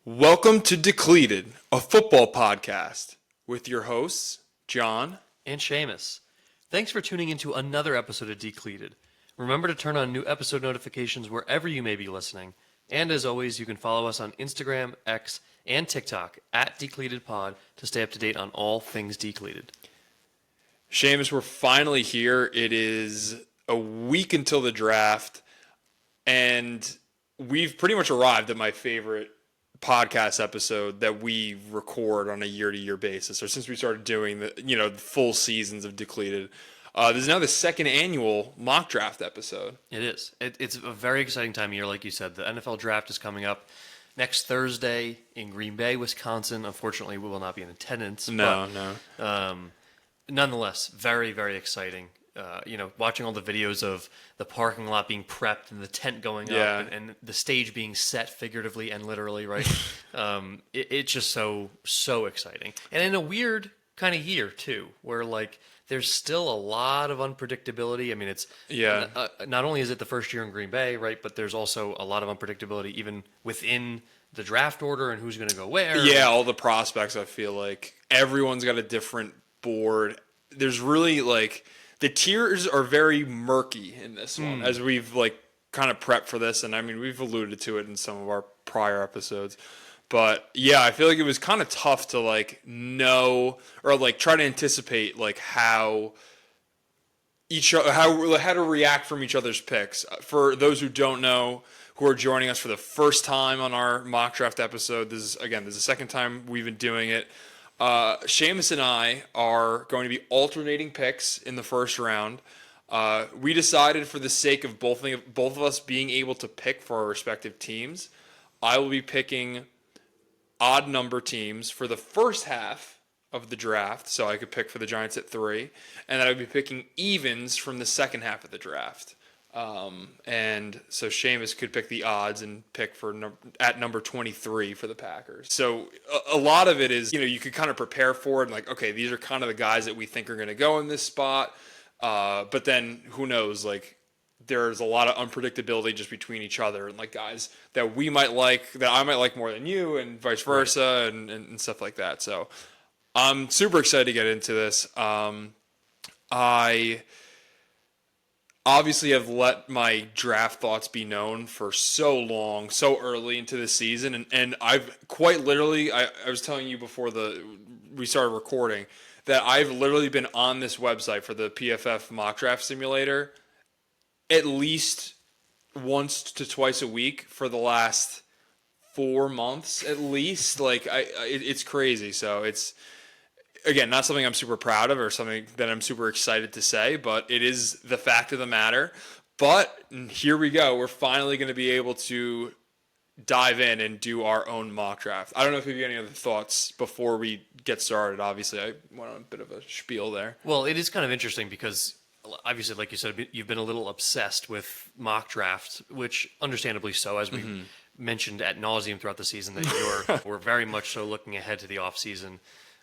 Welcome to Decleated, a football podcast with your hosts, John and Seamus. Thanks for tuning into another episode of Decleated. Remember to turn on new episode notifications wherever you may be listening. And as always, you can follow us on Instagram, X, and TikTok at DecleatedPod to stay up to date on all things Decleated. Seamus, we're finally here. It is a week until the draft, and we've pretty much arrived at my favorite podcast episode that we record on a year-to-year basis, or since we started doing the full seasons of Decleated. This is now the second annual mock draft episode. It is. It's a very exciting time of year, like you said. The NFL draft is coming up next Thursday in Green Bay, Wisconsin. Unfortunately, we will not be in attendance. No. Nonetheless, very, very exciting. Watching all the videos of the parking lot being prepped and the tent going up and the stage being set figuratively and literally, right? It's just so exciting. And in a weird kind of year, too, where, there's still a lot of unpredictability. I mean, it's not only is it the first year in Green Bay, right, but there's also a lot of unpredictability even within the draft order and who's going to go where. Yeah, all the prospects, I feel like. Everyone's got a different board. There's really, the tiers are very murky in this one, as we've kind of prepped for this, and I mean we've alluded to it in some of our prior episodes. But yeah, I feel like it was kind of tough to know or try to anticipate how to react from each other's picks. For those who don't know, who are joining us for the first time on our mock draft episode, this is the second time we've been doing it. Seamus and I are going to be alternating picks in the first round. We decided, for the sake of both of us being able to pick for our respective teams, I will be picking odd number teams for the first half of the draft, so I could pick for the Giants at 3, and then I would be picking evens from the second half of the draft. And so Seamus could pick the odds and pick at number 23 for the Packers. So a lot of it is, you could kind of prepare for it and okay, these are kind of the guys that we think are going to go in this spot. But then who knows, there's a lot of unpredictability just between each other and guys that we might like, that I might like more than you, and vice versa, and stuff like that. So I'm super excited to get into this. I obviously have let my draft thoughts be known for so long, so early into the season, and I've quite literally, I was telling you before we started recording, that I've literally been on this website for the PFF mock draft simulator at least once to twice a week for the last 4 months at least. It's crazy. So it's, again, not something I'm super proud of or something that I'm super excited to say, but it is the fact of the matter. But here we go. We're finally going to be able to dive in and do our own mock draft. I don't know if you have any other thoughts before we get started. Obviously, I went on a bit of a spiel there. Well, it is kind of interesting because, obviously, like you said, you've been a little obsessed with mock drafts, which understandably so, as we mentioned ad nauseum throughout the season, that we're very much so looking ahead to the off season.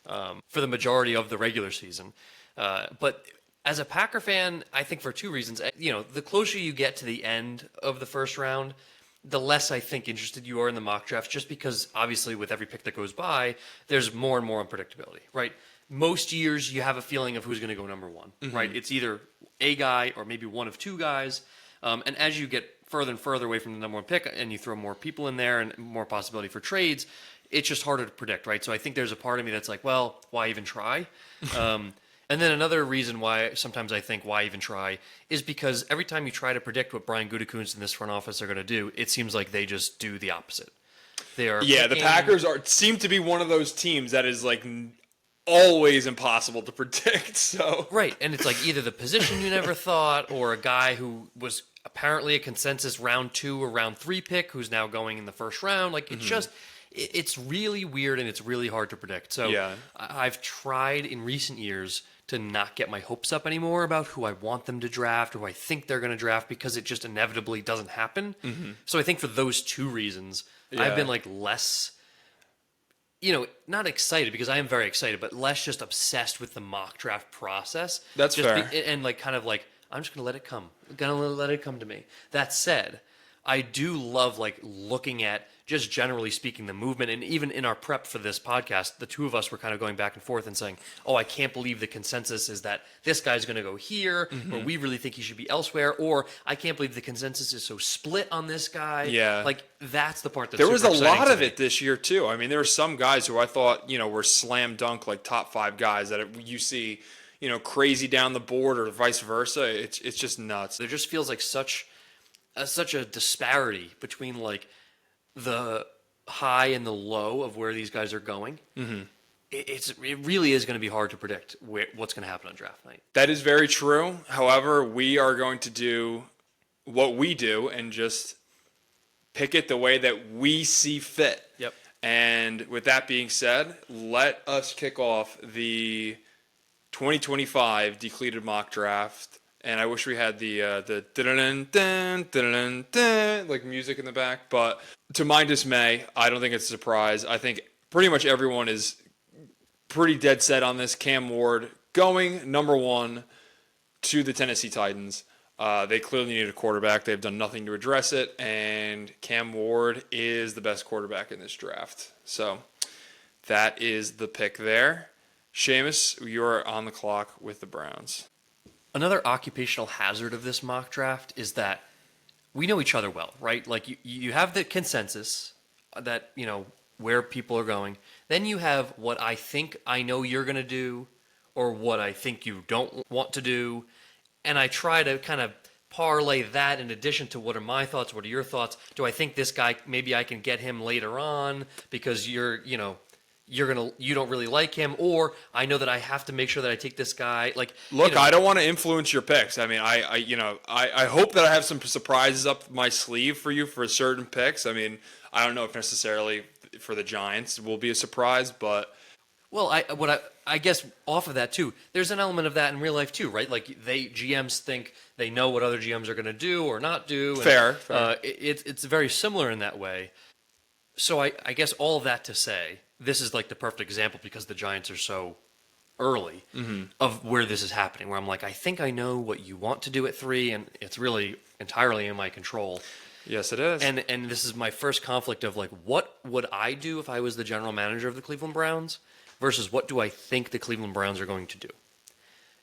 For the majority of the regular season. But as a Packer fan, I think for two reasons. The closer you get to the end of the first round, the less I think interested you are in the mock draft, just because obviously with every pick that goes by, there's more and more unpredictability, right? Most years you have a feeling of who's going to go number one, right? It's either a guy or maybe one of two guys. And as you get further and further away from the number one pick and you throw more people in there and more possibility for trades, it's just harder to predict, right? So I think there's a part of me that's well, why even try? And then another reason why sometimes I think why even try is because every time you try to predict what Brian Gutekunst and this front office are going to do, it seems like they just do the opposite. They are the Packers seem to be one of those teams that is always impossible to predict. So right, and it's either the position you never thought, or a guy who was apparently a consensus round 2 or round 3 pick who's now going in the first round. It's just. It's really weird and it's really hard to predict. So I've tried in recent years to not get my hopes up anymore about who I want them to draft or who I think they're going to draft, because it just inevitably doesn't happen. So I think for those two reasons, I've been less, not excited, because I am very excited, but less just obsessed with the mock draft process. That's fair. I'm just going to let it come. I'm going to let it come to me. That said, I do love like looking at just generally speaking the movement, and even in our prep for this podcast, the two of us were kind of going back and forth and saying, "Oh, I can't believe the consensus is that this guy's going to go here, or we really think he should be elsewhere," or "I can't believe the consensus is so split on this guy." Yeah. Like that's the part that's There was super a exciting lot to of me. it this year too. I mean, there were some guys who I thought, were slam dunk like top 5 guys that you see, crazy down the board or vice versa. It's just nuts. There just feels like such a disparity between like the high and the low of where these guys are going. Mm-hmm. It really is going to be hard to predict what's going to happen on draft night. That is very true. However, we are going to do what we do and just pick it the way that we see fit. Yep. And with that being said, let us kick off the 2025 Decleated Mock Draft. And I wish we had the dun dun dun dun like music in the back, but to my dismay, I don't think it's a surprise. I think pretty much everyone is pretty dead set on this. Cam Ward going number 1 to the Tennessee Titans. They clearly need a quarterback. They've done nothing to address it, and Cam Ward is the best quarterback in this draft. So that is the pick there. Seamus, you're on the clock with the Browns. Another occupational hazard of this mock draft is that we know each other well, right? Like you have the consensus that, where people are going. Then you have what I think I know you're going to do or what I think you don't want to do. And I try to kind of parlay that in addition to what are my thoughts, what are your thoughts? Do I think this guy, maybe I can get him later on because you don't really like him, or I know that I have to make sure that I take this guy. Like, look, I don't want to influence your picks. I mean, I hope that I have some surprises up my sleeve for you for certain picks. I mean, I don't know if necessarily for the Giants will be a surprise, but well, I guess off of that too, there's an element of that in real life too, right? Like GMs think they know what other GMs are going to do or not do. And, fair. It's very similar in that way. So I guess all of that to say, this is like the perfect example because the Giants are so early of where this is happening, where I'm like, I think I know what you want to do at 3, and it's really entirely in my control. Yes, it is. And this is my first conflict of like, what would I do if I was the general manager of the Cleveland Browns versus what do I think the Cleveland Browns are going to do?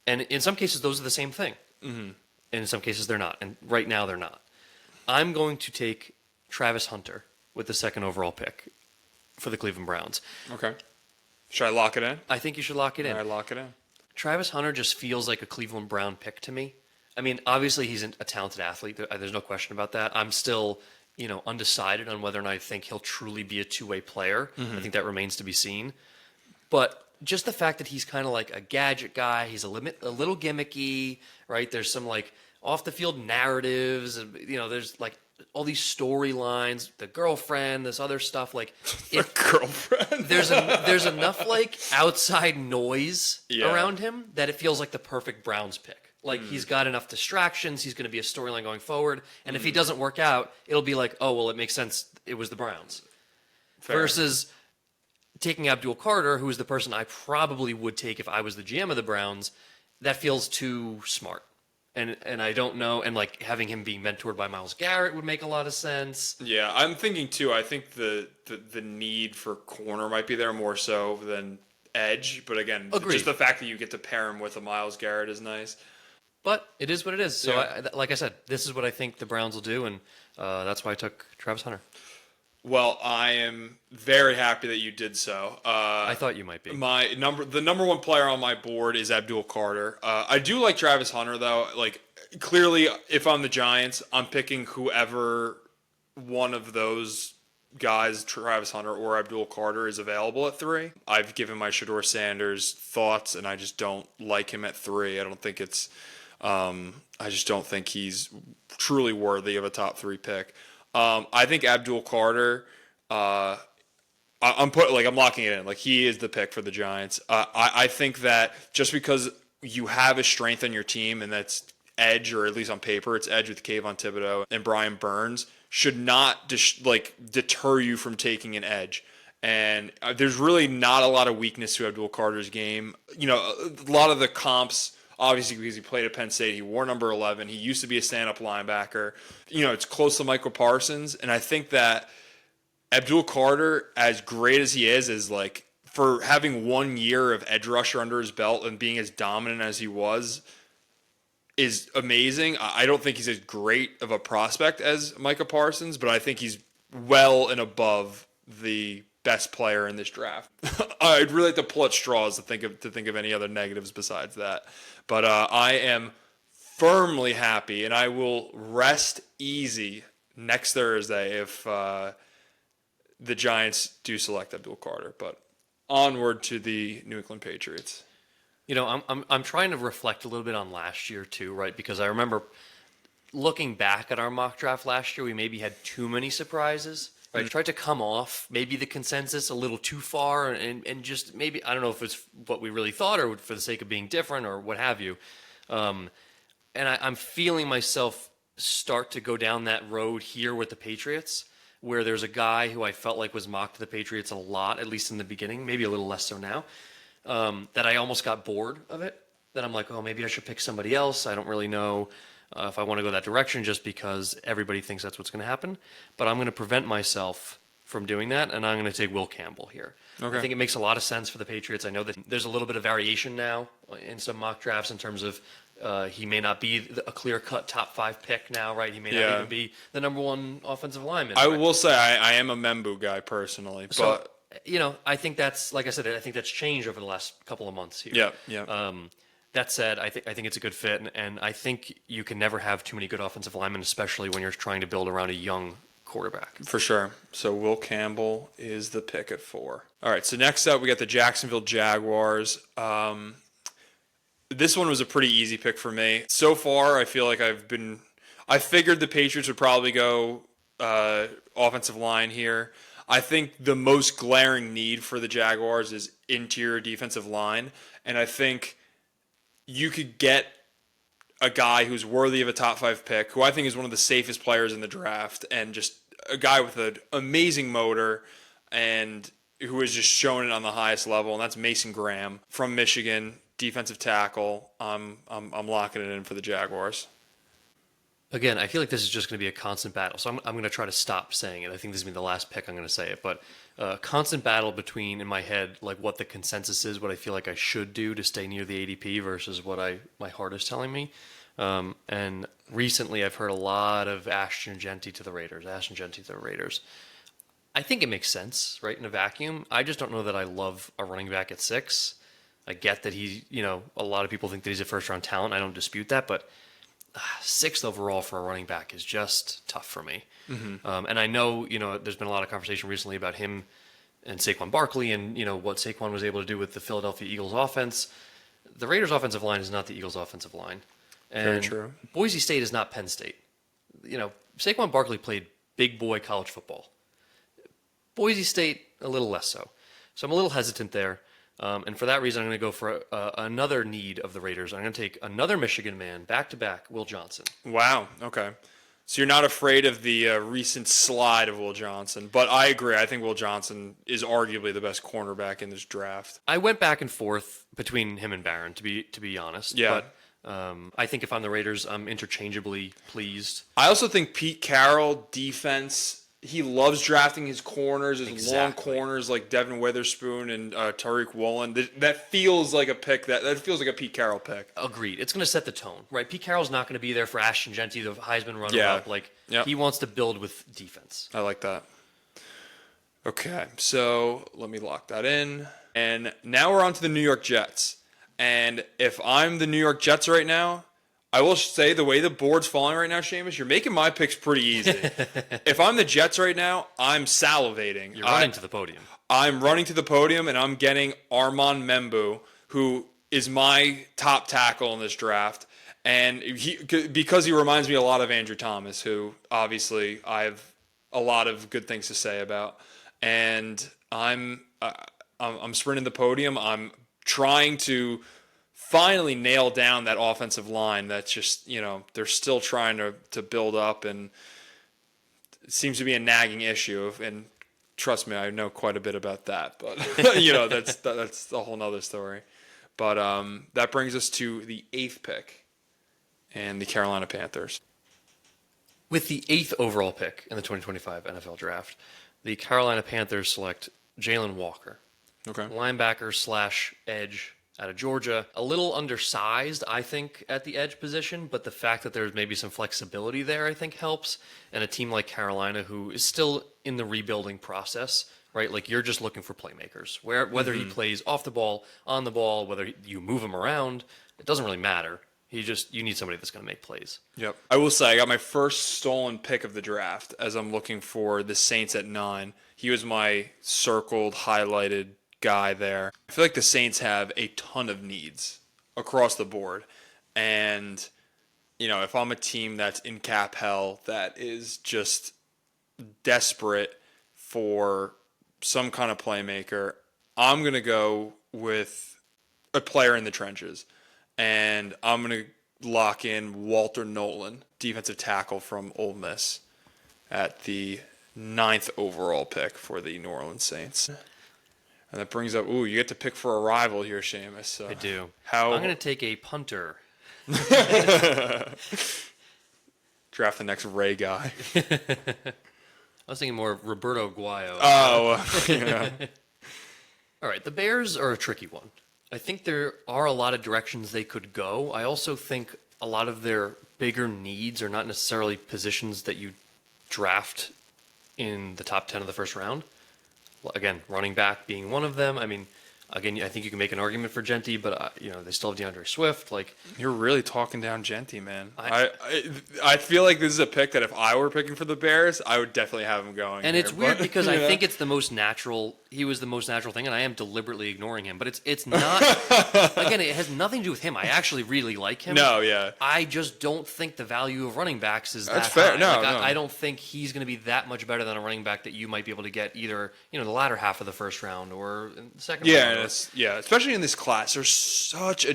And in some cases, those are the same thing. Mm-hmm. And in some cases, they're not. And right now, they're not. I'm going to take Travis Hunter with the 2nd overall pick for the Cleveland Browns. Okay. Should I lock it in? I think you should lock it in. All right, lock it in. Travis Hunter just feels like a Cleveland Brown pick to me. I mean, obviously he's a talented athlete. There's no question about that. I'm still, undecided on whether or not I think he'll truly be a two-way player. Mm-hmm. I think that remains to be seen. But just the fact that he's kind of like a gadget guy, he's a little gimmicky, right? There's some like off-the-field narratives, and there's like all these storylines, the girlfriend, this other stuff. Like the girlfriend. there's enough like outside noise around him that it feels like the perfect Browns pick. Like he's got enough distractions. He's going to be a storyline going forward. And if he doesn't work out, it'll be like, oh, well, it makes sense. It was the Browns. Fair. Versus taking Abdul Carter, who is the person I probably would take if I was the GM of the Browns. That feels too smart. And I don't know. And like having him being mentored by Myles Garrett would make a lot of sense. Yeah, I'm thinking too. I think the need for corner might be there more so than edge. But again, agreed. Just the fact that you get to pair him with a Myles Garrett is nice. But it is what it is. So, like I said, this is what I think the Browns will do, and that's why I took Travis Hunter. Well, I am very happy that you did so. I thought you might be. The number 1 player on my board is Abdul Carter. I do like Travis Hunter, though. Like, clearly, if I'm the Giants, I'm picking whoever one of those guys, Travis Hunter or Abdul Carter, is available at 3. I've given my Shedeur Sanders thoughts, and I just don't like him at 3. I don't think it's... I just don't think he's truly worthy of a top 3 pick. I think Abdul Carter, I'm locking it in. Like, he is the pick for the Giants. I think that just because you have a strength on your team, and that's edge, or at least on paper, it's edge with Kayvon Thibodeau and Brian Burns, should not deter you from taking an edge. And there's really not a lot of weakness to Abdul Carter's game. A lot of the comps obviously because he played at Penn State. He wore number 11. He used to be a stand-up linebacker. It's close to Michael Parsons, and I think that Abdul Carter, as great as he is like, for having 1 year of edge rusher under his belt and being as dominant as he was, is amazing. I don't think he's as great of a prospect as Micah Parsons, but I think he's well and above the best player in this draft. I'd really like to pull at straws to think of any other negatives besides that. But I am firmly happy, and I will rest easy next Thursday if the Giants do select Abdul Carter. But onward to the New England Patriots. I'm trying to reflect a little bit on last year too, right? Because I remember looking back at our mock draft last year, we maybe had too many surprises. Right? Tried to come off maybe the consensus a little too far, and just maybe, I don't know if it's what we really thought or for the sake of being different or what have you. And I'm feeling myself start to go down that road here with the Patriots, where there's a guy who I felt like was mocked to the Patriots a lot, at least in the beginning, maybe a little less so now, that I almost got bored of it. That I'm like, oh, maybe I should pick somebody else. I don't really know if I want to go that direction just because everybody thinks that's what's going to happen. But I'm going to prevent myself from doing that, and I'm going to take Will Campbell here. Okay. I think it makes a lot of sense for the Patriots. I know that there's a little bit of variation now in some mock drafts in terms of he may not be a clear-cut top 5 pick now, right? He may not even be the number 1 offensive lineman. I will say I am a Membu guy personally, but I think that's, like I said, I think that's changed over the last couple of months here. Yeah. That said, I think it's a good fit, and I think you can never have too many good offensive linemen, especially when you're trying to build around a young quarterback. For sure. So Will Campbell is the pick at 4. All right, so next up we got the Jacksonville Jaguars. This one was a pretty easy pick for me. So far, I feel like I figured the Patriots would probably go offensive line here. I think the most glaring need for the Jaguars is interior defensive line, and I think you could get a guy who's worthy of a top 5 pick, who I think is one of the safest players in the draft, and just a guy with an amazing motor and who has just shown it on the highest level, and that's Mason Graham from Michigan, defensive tackle. I'm locking it in for the Jaguars. Again, I feel like this is just going to be a constant battle, so I'm going to try to stop saying it. I think this is going to be the last pick I'm going to say it, but constant battle between, in my head, like what the consensus is, what I feel like I should do to stay near the ADP versus what my heart is telling me. And recently I've heard a lot of Ashton Genty to the Raiders. I think it makes sense, right, in a vacuum. I just don't know that I love a running back at 6. I get that a lot of people think that he's a first-round talent. I don't dispute that, but 6th overall for a running back is just tough for me. Mm-hmm. And I know, there's been a lot of conversation recently about him and Saquon Barkley and, what Saquon was able to do with the Philadelphia Eagles offense. The Raiders offensive line is not the Eagles offensive line. And very true. Boise State is not Penn State. Saquon Barkley played big boy college football. Boise State, a little less so. So I'm a little hesitant there. And for that reason, I'm going to go for another need of the Raiders. I'm going to take another Michigan man, back-to-back, Will Johnson. Wow, okay. So you're not afraid of the recent slide of Will Johnson. But I agree. I think Will Johnson is arguably the best cornerback in this draft. I went back and forth between him and Barron, to be honest. Yeah. But I think if I'm the Raiders, I'm interchangeably pleased. I also think Pete Carroll, defense, he loves drafting his corners, his long corners like Devin Witherspoon and Tariq Woolen. That feels like a pick. That feels like a Pete Carroll pick. Agreed. It's going to set the tone, right? Pete Carroll's not going to be there for Ashton Genty, the Heisman runner-up. He wants to build with defense. I like that. Okay, so let me lock that in. And now we're on to the New York Jets. And if I'm the New York Jets right now, I will say the way the board's falling right now, Seamus, you're making my picks pretty easy. If I'm the Jets right now, I'm salivating. You're running to the podium. I'm running to the podium, and I'm getting Armand Membu, who is my top tackle in this draft. And because he reminds me a lot of Andrew Thomas, who obviously I have a lot of good things to say about. And I'm sprinting the podium. I'm trying to finally nail down that offensive line that's just, they're still trying to build up, and it seems to be a nagging issue. And trust me, I know quite a bit about that, but that's a whole nother story. But that brings us to the 8th pick and the Carolina Panthers. With the 8th overall pick in the 2025 NFL Draft, the Carolina Panthers select Jalen Walker, Okay. linebacker slash edge out of Georgia. A little undersized, I think, at the edge position, but the fact that there's maybe some flexibility there, I think, helps. And a team like Carolina, who is still in the rebuilding process, right? Like, you're just looking for playmakers. Whether he plays off the ball, on the ball, whether you move him around, it doesn't really matter. You need somebody that's going to make plays. Yep. I will say I got my first stolen pick of the draft as I'm looking for the Saints at 9. He was my circled, highlighted guy there. I feel like the Saints have a ton of needs across the board. And, if I'm a team that's in cap hell that is just desperate for some kind of playmaker, I'm going to go with a player in the trenches. And I'm going to lock in Walter Nolan, defensive tackle from Ole Miss, at the 9th overall pick for the New Orleans Saints. And that brings up, you get to pick for a rival here, Seamus. So I do. I'm going to take a punter. Draft the next Ray guy. I was thinking more Roberto Guayo. Oh, yeah. All right, the Bears are a tricky one. I think there are a lot of directions they could go. I also think a lot of their bigger needs are not necessarily positions that you draft in the top 10 of the first round. Again, running back being one of them. I mean, again, I think you can make an argument for Genty, but they still have DeAndre Swift. Like, you're really talking down Genty, man. I feel like this is a pick that if I were picking for the Bears, I would definitely have him going. And here, it's weird because I think it's the most natural. He was the most natural thing, and I am deliberately ignoring him. But it's not. Again, it has nothing to do with him. I actually really like him. No, yeah. I just don't think the value of running backs is That's that fair. high. No, Like, no. I don't think he's going to be that much better than a running back that you might be able to get either the latter half of the first round or in the second round. Especially in this class, it's such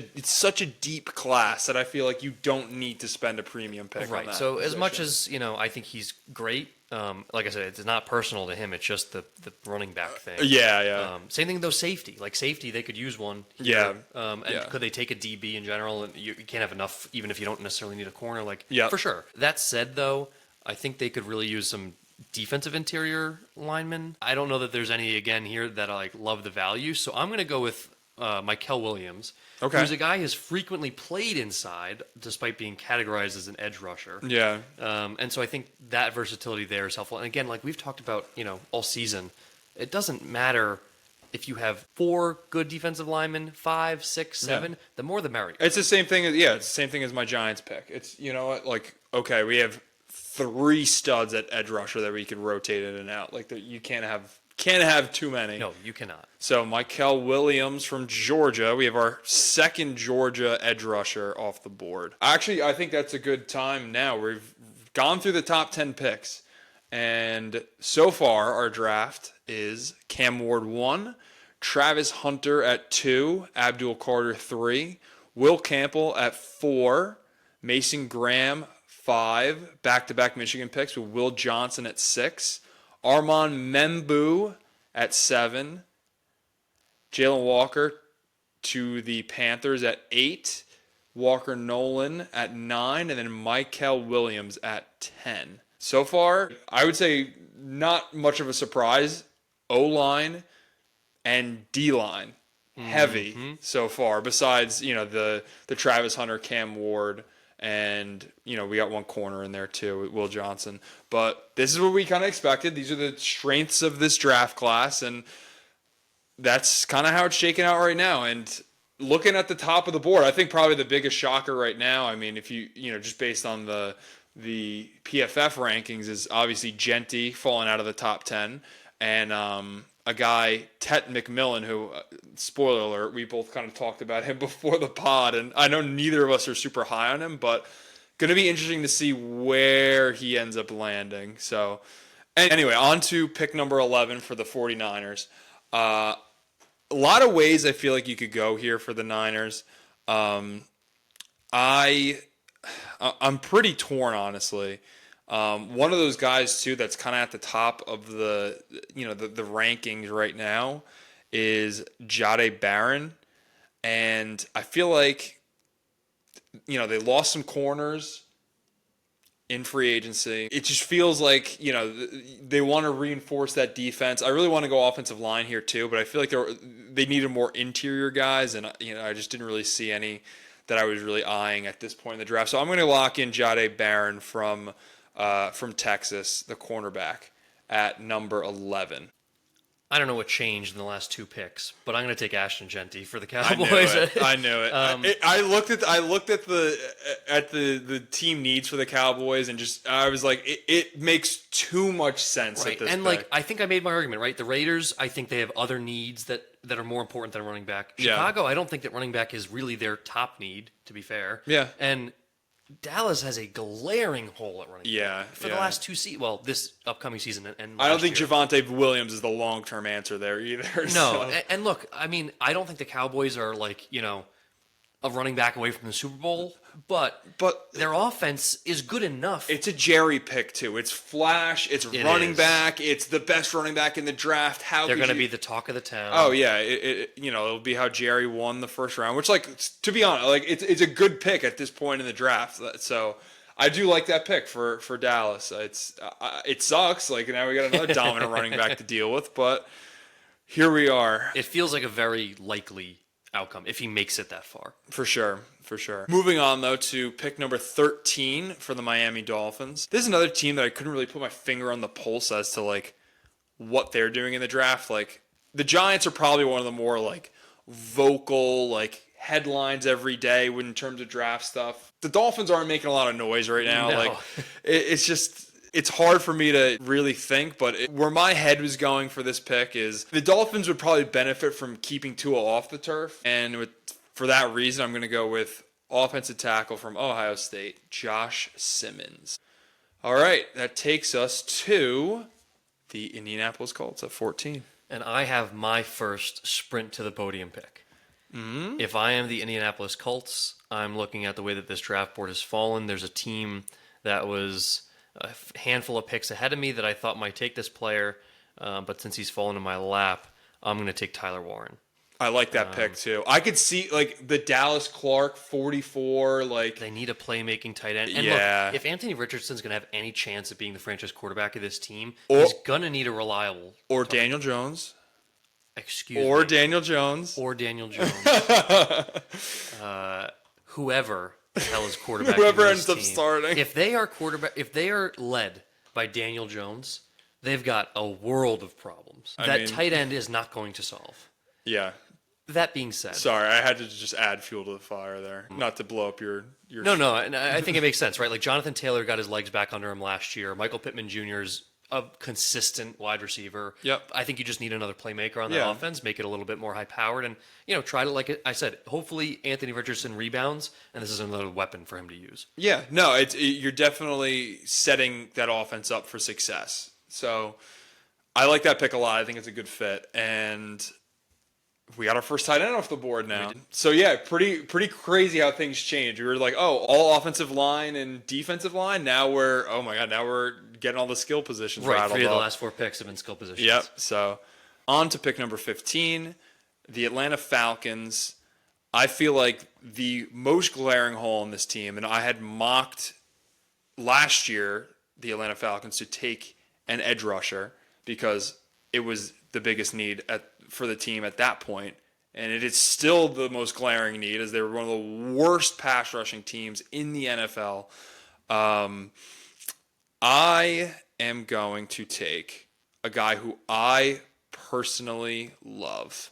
a deep class that I feel like you don't need to spend a premium pick. Right. On that So position. as much as I think he's great. Like I said, it's not personal to him. It's just the running back thing. Yeah. Same thing though. Safety, they could use one. Yeah. And could they take a DB in general? And you can't have enough, even if you don't necessarily need a corner. For sure. That said, though, I think they could really use some defensive interior linemen. I don't know that there's any again here that I love the value. So I'm going to go with Mykel Williams. Okay. Who's a guy who's frequently played inside, despite being categorized as an edge rusher. Yeah. And so I think that versatility there is helpful. And again, like we've talked about, all season, it doesn't matter if you have 4 good defensive linemen, 5, 6, 7. Yeah. The more the merrier. It's the same thing as my Giants pick. It's okay, we have 3 studs at edge rusher that we can rotate in and out. Like you can't have too many. No, you cannot. So Mykel Williams from Georgia. We have our second Georgia edge rusher off the board. Actually, I think that's a good time now. We've gone through the top 10 picks. And so far, our draft is Cam Ward 1, Travis Hunter at 2, Abdul Carter 3, Will Campbell at 4, Mason Graham 5, back-to-back Michigan picks with Will Johnson at 6, Armand Membu at 7, Jalen Walker to the Panthers at 8, Walker Nolan at 9, and then Mykel Williams at 10. So far, I would say not much of a surprise. O-line and D-line heavy so far, besides, the Travis Hunter, Cam Ward, and, we got one corner in there too with Will Johnson. But this is what we kind of expected. These are the strengths of this draft class, and that's kind of how it's shaking out right now. And looking at the top of the board, I think probably the biggest shocker right now, I mean, if you just based on the PFF rankings, is obviously Genty falling out of the top 10, and a guy, Tet McMillan, who, spoiler alert, we both kind of talked about him before the pod, and I know neither of us are super high on him, but going to be interesting to see where he ends up landing. So, anyway, on to pick number 11 for the 49ers. A lot of ways I feel like you could go here for the Niners. I'm pretty torn, honestly. One of those guys too that's kind of at the top of the rankings right now is Jahdae Barron, And I feel like, they lost some corners in free agency. It just feels like, they want to reinforce that defense. I really want to go offensive line here too, but I feel like they needed more interior guys, and I just didn't really see any that I was really eyeing at this point in the draft. So I'm going to lock in Jahdae Barron from Texas, the cornerback, at number 11. I don't know what changed in the last 2 picks, but I'm going to take Ashton Genty for the Cowboys. I knew it. I looked at the team needs for the Cowboys, and I was like, it makes too much sense Right. at this And pick. I think I made my argument, right? The Raiders, I think they have other needs that are more important than running back. Chicago, I don't think that running back is really their top need, to be fair. Yeah. And Dallas has a glaring hole at running back for the last 2 seasons. Well, this upcoming season and I don't think year. Javonte Williams is the long-term answer there either. No, So. and look, I mean, I don't think the Cowboys are a running back away from the Super Bowl, but their offense is good enough. It's a Jerry pick too. It's flash. It's running back. It's the best running back in the draft. They're going to be the talk of the town. Oh yeah, it'll be how Jerry won the first round. Which, to be honest, it's a good pick at this point in the draft. So I do like that pick for Dallas. It sucks. Now we got another dominant running back to deal with, but here we are. It feels like a very likely outcome if he makes it that far. For sure. Moving on, though, to pick number 13 for the Miami Dolphins. This is another team that I couldn't really put my finger on the pulse as to, what they're doing in the draft. The Giants are probably one of the more, vocal, headlines every day in terms of draft stuff. The Dolphins aren't making a lot of noise right now. No. It's just... It's hard for me to really think, but where my head was going for this pick is the Dolphins would probably benefit from keeping Tua off the turf. And for that reason, I'm going to go with offensive tackle from Ohio State, Josh Simmons. All right, that takes us to the Indianapolis Colts at 14. And I have my first sprint to the podium pick. Mm-hmm. If I am the Indianapolis Colts, I'm looking at the way that this draft board has fallen. There's a team that was a handful of picks ahead of me that I thought might take this player, but since he's fallen in my lap, I'm going to take Tyler Warren. I like that pick too. I could see the Dallas Clark 44. They need a playmaking tight end. And yeah. Look, if Anthony Richardson's going to have any chance of being the franchise quarterback of this team, he's going to need a reliable. Or Daniel Jones. Excuse me. Or Daniel Jones. Or Daniel Jones. Whoever the hell is quarterback. Whoever ends up starting. If they are led by Daniel Jones, they've got a world of problems that tight end is not going to solve. Yeah. That being said, sorry, I had to just add fuel to the fire there, not to blow up your. No, and I think it makes sense, right? Jonathan Taylor got his legs back under him last year. Michael Pittman Jr. is a consistent wide receiver. Yep. I think you just need another playmaker on that offense, make it a little bit more high powered, and try to, like I said, hopefully Anthony Richardson rebounds, and this is another weapon for him to use. Yeah, no, you're definitely setting that offense up for success. So I like that pick a lot. I think it's a good fit, and we got our first tight end off the board now. So yeah, pretty crazy how things change. We were like, all offensive line and defensive line. Now we're getting all the skill positions right. 3 of the last 4 picks have been skill positions. Yep. So on to pick number 15, the Atlanta Falcons. I feel like the most glaring hole in this team, and I had mocked last year the Atlanta Falcons to take an edge rusher because it was the biggest need for the team at that point, and it is still the most glaring need as they were one of the worst pass rushing teams in the NFL. I am going to take a guy who I personally love,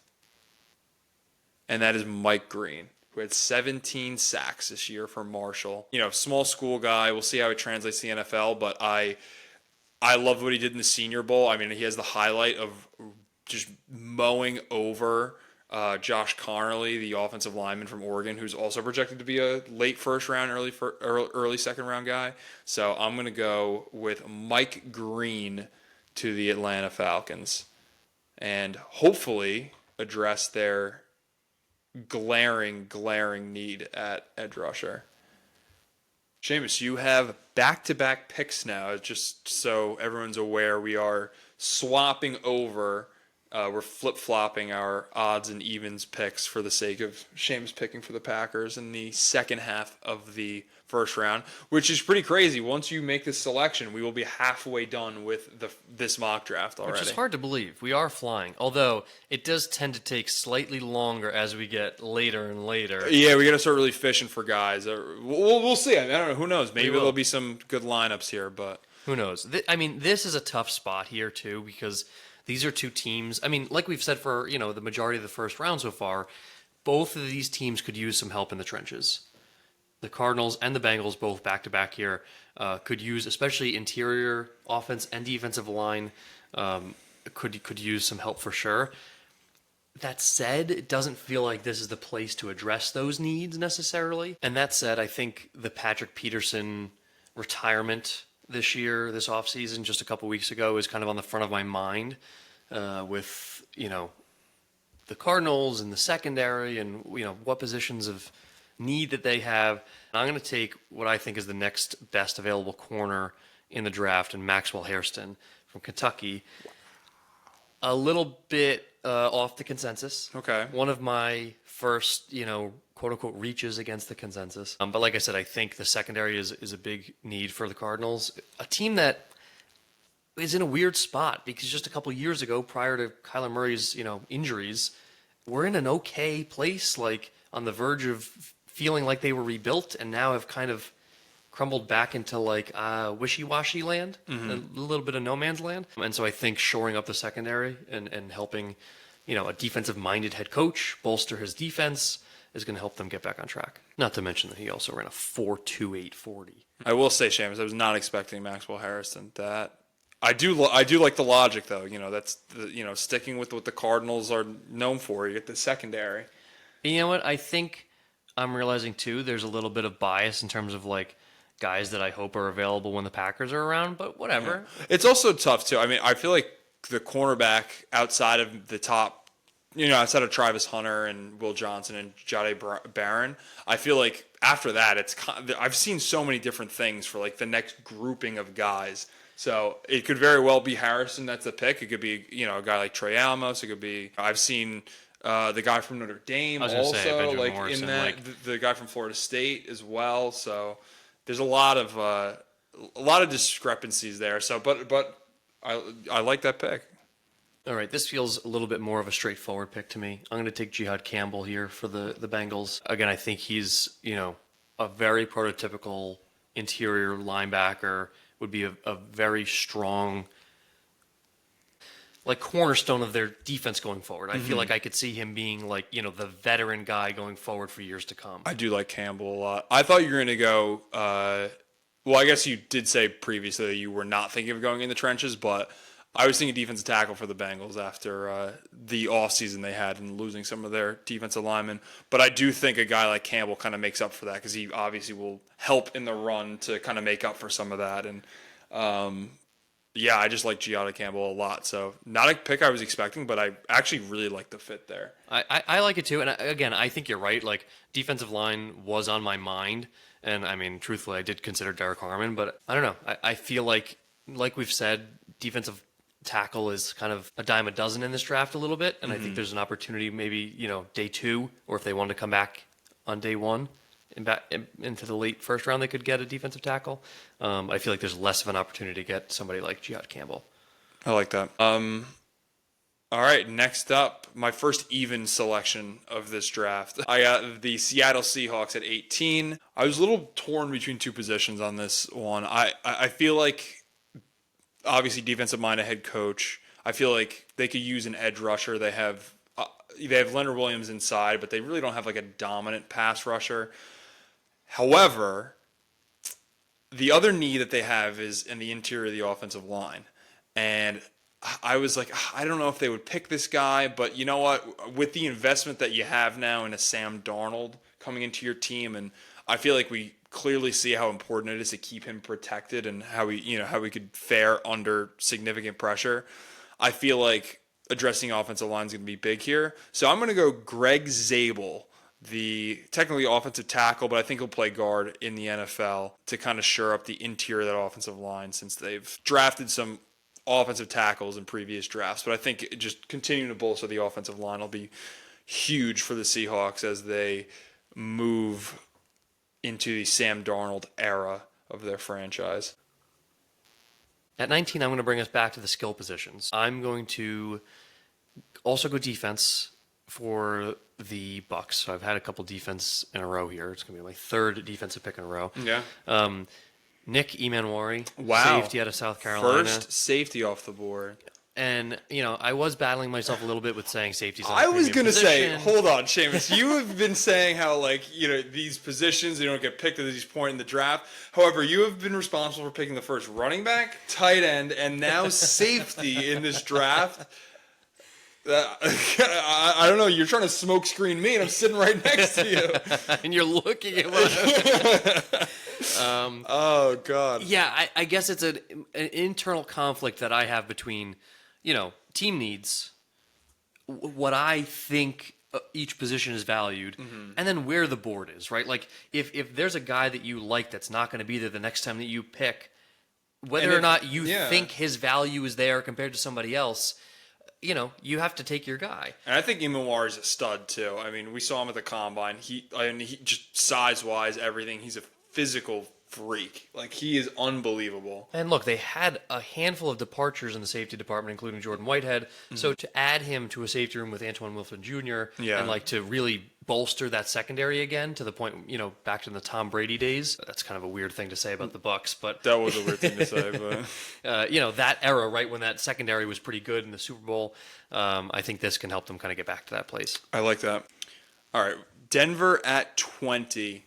and that is Mike Green, who had 17 sacks this year for Marshall. Small school guy. We'll see how it translates to the NFL, but I love what he did in the Senior Bowl. I mean, he has the highlight of just mowing over Josh Connerly, the offensive lineman from Oregon, who's also projected to be a late first round, early second round guy. So I'm going to go with Mike Green to the Atlanta Falcons and hopefully address their glaring need at edge rusher. Seamus, you have back-to-back picks now. Just so everyone's aware, we are swapping over We're flip-flopping our odds and evens picks for the sake of Seamus picking for the Packers in the second half of the first round, which is pretty crazy. Once you make this selection, we will be halfway done with this mock draft already. Which is hard to believe. We are flying. Although, it does tend to take slightly longer as we get later and later. Yeah, we got to start really fishing for guys. We'll see. I mean, I don't know. Who knows? Maybe will. there'll be some good lineups here, but Who knows? I mean, this is a tough spot here, too, because these are two teams. I mean, like we've said for, the majority of the first round so far, both of these teams could use some help in the trenches. The Cardinals and the Bengals, both back-to-back here, could use, especially interior offense and defensive line, could use some help for sure. That said, it doesn't feel like this is the place to address those needs necessarily. And that said, I think the Patrick Peterson retirement this year, this offseason, just a couple weeks ago, is kind of on the front of my mind with, the Cardinals and the secondary and, what positions of need that they have. And I'm going to take what I think is the next best available corner in the draft, and Maxwell Hairston from Kentucky. A little bit off the consensus. Okay. One of my first, quote unquote reaches against the consensus. But like I said, I think the secondary is a big need for the Cardinals. A team that is in a weird spot because just a couple years ago, prior to Kyler Murray's, injuries, we're in an okay place, like on the verge of feeling like they were rebuilt, and now have kind of crumbled back into like wishy-washy land, a little bit of no man's land. And so I think shoring up the secondary and helping, a defensive-minded head coach bolster his defense is going to help them get back on track. Not to mention that he also ran a 4.28 40. I will say, Seamus, I was not expecting Maxwell Harrison. That I do like the logic though. That's sticking with what the Cardinals are known for. You get the secondary. And you know what? I think I'm realizing too. There's a little bit of bias in terms of like guys that I hope are available when the Packers are around. But whatever. Yeah. It's also tough too. I mean, I feel like the cornerback outside of the top, outside of Travis Hunter and Will Johnson and Jahdae Barron, I feel like after that, I've seen so many different things for like the next grouping of guys. So it could very well be Harrison that's the pick. It could be, a guy like Trey Amos. It could be, I've seen the guy from Notre Dame also, like Morrison, in that, the guy from Florida State as well. So there's a lot of discrepancies there. So, but I like that pick. All right, this feels a little bit more of a straightforward pick to me. I'm going to take Jihad Campbell here for the Bengals. Again, I think he's, a very prototypical interior linebacker, would be a very strong, like, cornerstone of their defense going forward. I feel like I could see him being, like, the veteran guy going forward for years to come. I do like Campbell a lot. I thought you were going to go, well, I guess you did say previously that you were not thinking of going in the trenches, but I was thinking defensive tackle for the Bengals after the offseason they had and losing some of their defensive linemen. But I do think a guy like Campbell kind of makes up for that because he obviously will help in the run to kind of make up for some of that. And, I just like Giada Campbell a lot. So not a pick I was expecting, but I actually really like the fit there. I like it too. And again, I think you're right. Like, defensive line was on my mind. And, I mean, truthfully, I did consider Derek Harmon. But I don't know. I feel like we've said, defensive tackle is kind of a dime a dozen in this draft a little bit, and I think there's an opportunity maybe day 2, or if they wanted to come back on day 1 and back into the late first round, they could get a defensive tackle. I feel like there's less of an opportunity to get somebody like Jihad Campbell. I like that. All right, next up, my first even selection of this draft. I got the Seattle Seahawks at 18. I was a little torn between two positions on this one. I feel like, obviously, defensive-minded head coach. I feel like they could use an edge rusher. They have Leonard Williams inside, but they really don't have like a dominant pass rusher. However, the other need that they have is in the interior of the offensive line. And I was like, I don't know if they would pick this guy, but you know what? With the investment that you have now in a Sam Darnold coming into your team, and I feel like we clearly see how important it is to keep him protected and how we could fare under significant pressure. I feel like addressing offensive line is going to be big here. So I'm going to go Greg Zabel, the technically offensive tackle, but I think he'll play guard in the NFL to kind of shore up the interior of that offensive line since they've drafted some offensive tackles in previous drafts, but I think just continuing to bolster the offensive line will be huge for the Seahawks as they move into the Sam Darnold era of their franchise. At 19, I'm going to bring us back to the skill positions. I'm going to also go defense for the Bucks. So I've had a couple defense in a row here. It's going to be my third defensive pick in a row. Yeah. Nick Emanwari, Wow. safety out of South Carolina. First safety off the board. And, I was battling myself a little bit with saying safety's not I a was premium going to say, position. hold on, Seamus. You have been saying how, these positions, they don't get picked at this point in the draft. However, you have been responsible for picking the first running back, tight end, and now safety in this draft. I don't know. You're trying to smoke screen me, and I'm sitting right next to you. And you're looking at what Oh, God. Yeah, I guess it's an internal conflict that I have between, team needs, what I think each position is valued, and then where the board is, right? Like, if there's a guy that you like that's not going to be there the next time that you pick, whether or not you think his value is there compared to somebody else, you have to take your guy. And I think Imawar is a stud, too. I mean, we saw him at the Combine. He just size-wise, everything, he's a physical freak. Like, he is unbelievable. And look, they had a handful of departures in the safety department, including Jordan Whitehead. So to add him to a safety room with Antoine Wilson Jr. and to really bolster that secondary again to the point, back to the Tom Brady days. That's kind of a weird thing to say about the Bucks, but that was a weird thing to say. But that era, right when that secondary was pretty good in the Super Bowl. I think this can help them kind of get back to that place. I like that. All right, Denver at 20.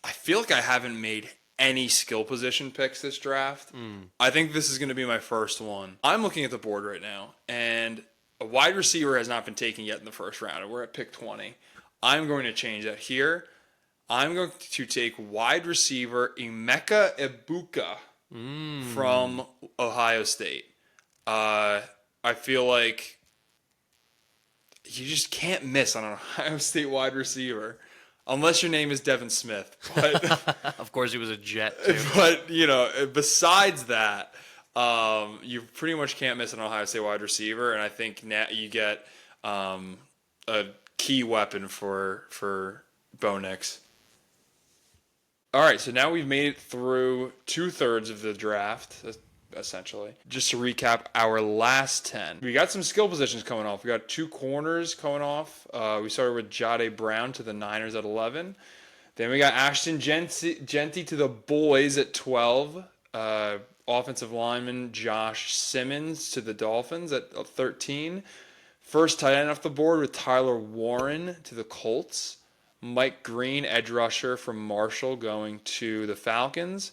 I feel like I haven't made any skill position picks this draft. I think this is going to be my first one. I'm looking at the board right now, and a wide receiver has not been taken yet in the first round, and we're at pick 20. I'm going to change that here. I'm going to take wide receiver Emeka Egbuka from Ohio State. I feel like you just can't miss on an Ohio State wide receiver. Unless your name is Devin Smith. But, of course, he was a Jet, too. But, besides that, you pretty much can't miss an Ohio State wide receiver. And I think now you get a key weapon for Bo Nix. All right, so now we've made it through 2/3 of the draft, essentially. Just to recap our last 10. We got some skill positions coming off. We got 2 corners coming off. We started with Jade Brown to the Niners at 11. Then we got Ashton Genty to the Boys at 12. Offensive lineman Josh Simmons to the Dolphins at 13. First tight end off the board with Tyler Warren to the Colts. Mike Green, edge rusher from Marshall, going to the Falcons.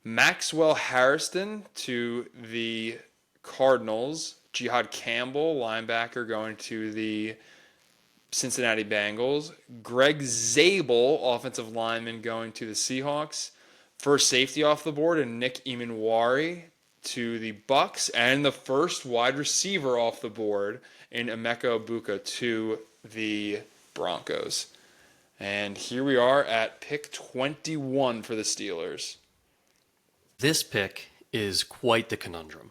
Maxwell Harrison to the Cardinals. Jihad Campbell, linebacker, going to the Cincinnati Bengals. Greg Zabel, offensive lineman, going to the Seahawks. First safety off the board, and Nick Emanwari to the Bucks. And the first wide receiver off the board in Emeka Egbuka to the Broncos. And here we are at pick 21 for the Steelers. This pick is quite the conundrum.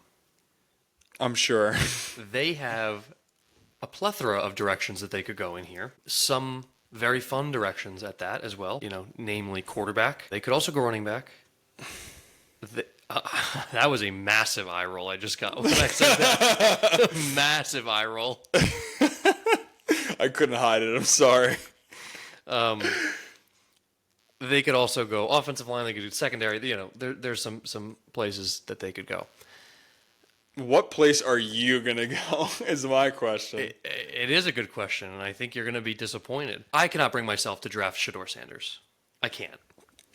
I'm sure. They have a plethora of directions that they could go in here. Some very fun directions at that as well, namely quarterback. They could also go running back. That was a massive eye roll I just got when I said that. Massive eye roll. I couldn't hide it. I'm sorry. They could also go offensive line. They could do secondary. There's some places that they could go. What place are you going to go is my question. It is a good question, and I think you're going to be disappointed. I cannot bring myself to draft Shedeur Sanders. I can't.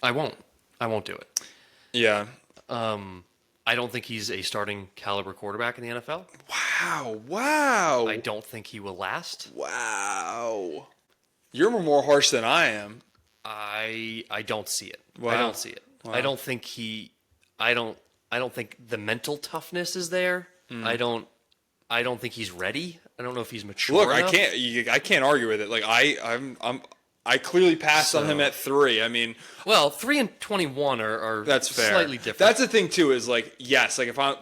I won't do it. Yeah. I don't think he's a starting caliber quarterback in the NFL. Wow. I don't think he will last. Wow. You're more harsh than I am. I don't see it. Wow. I don't see it. Wow. I don't think I don't think the mental toughness is there. I don't think he's ready. I don't know if he's mature enough. I can't argue with it. Like I clearly passed on him at 3. I mean, 3 and 21 are that's fair. slightly different. That's the thing too. Is yes, if I'm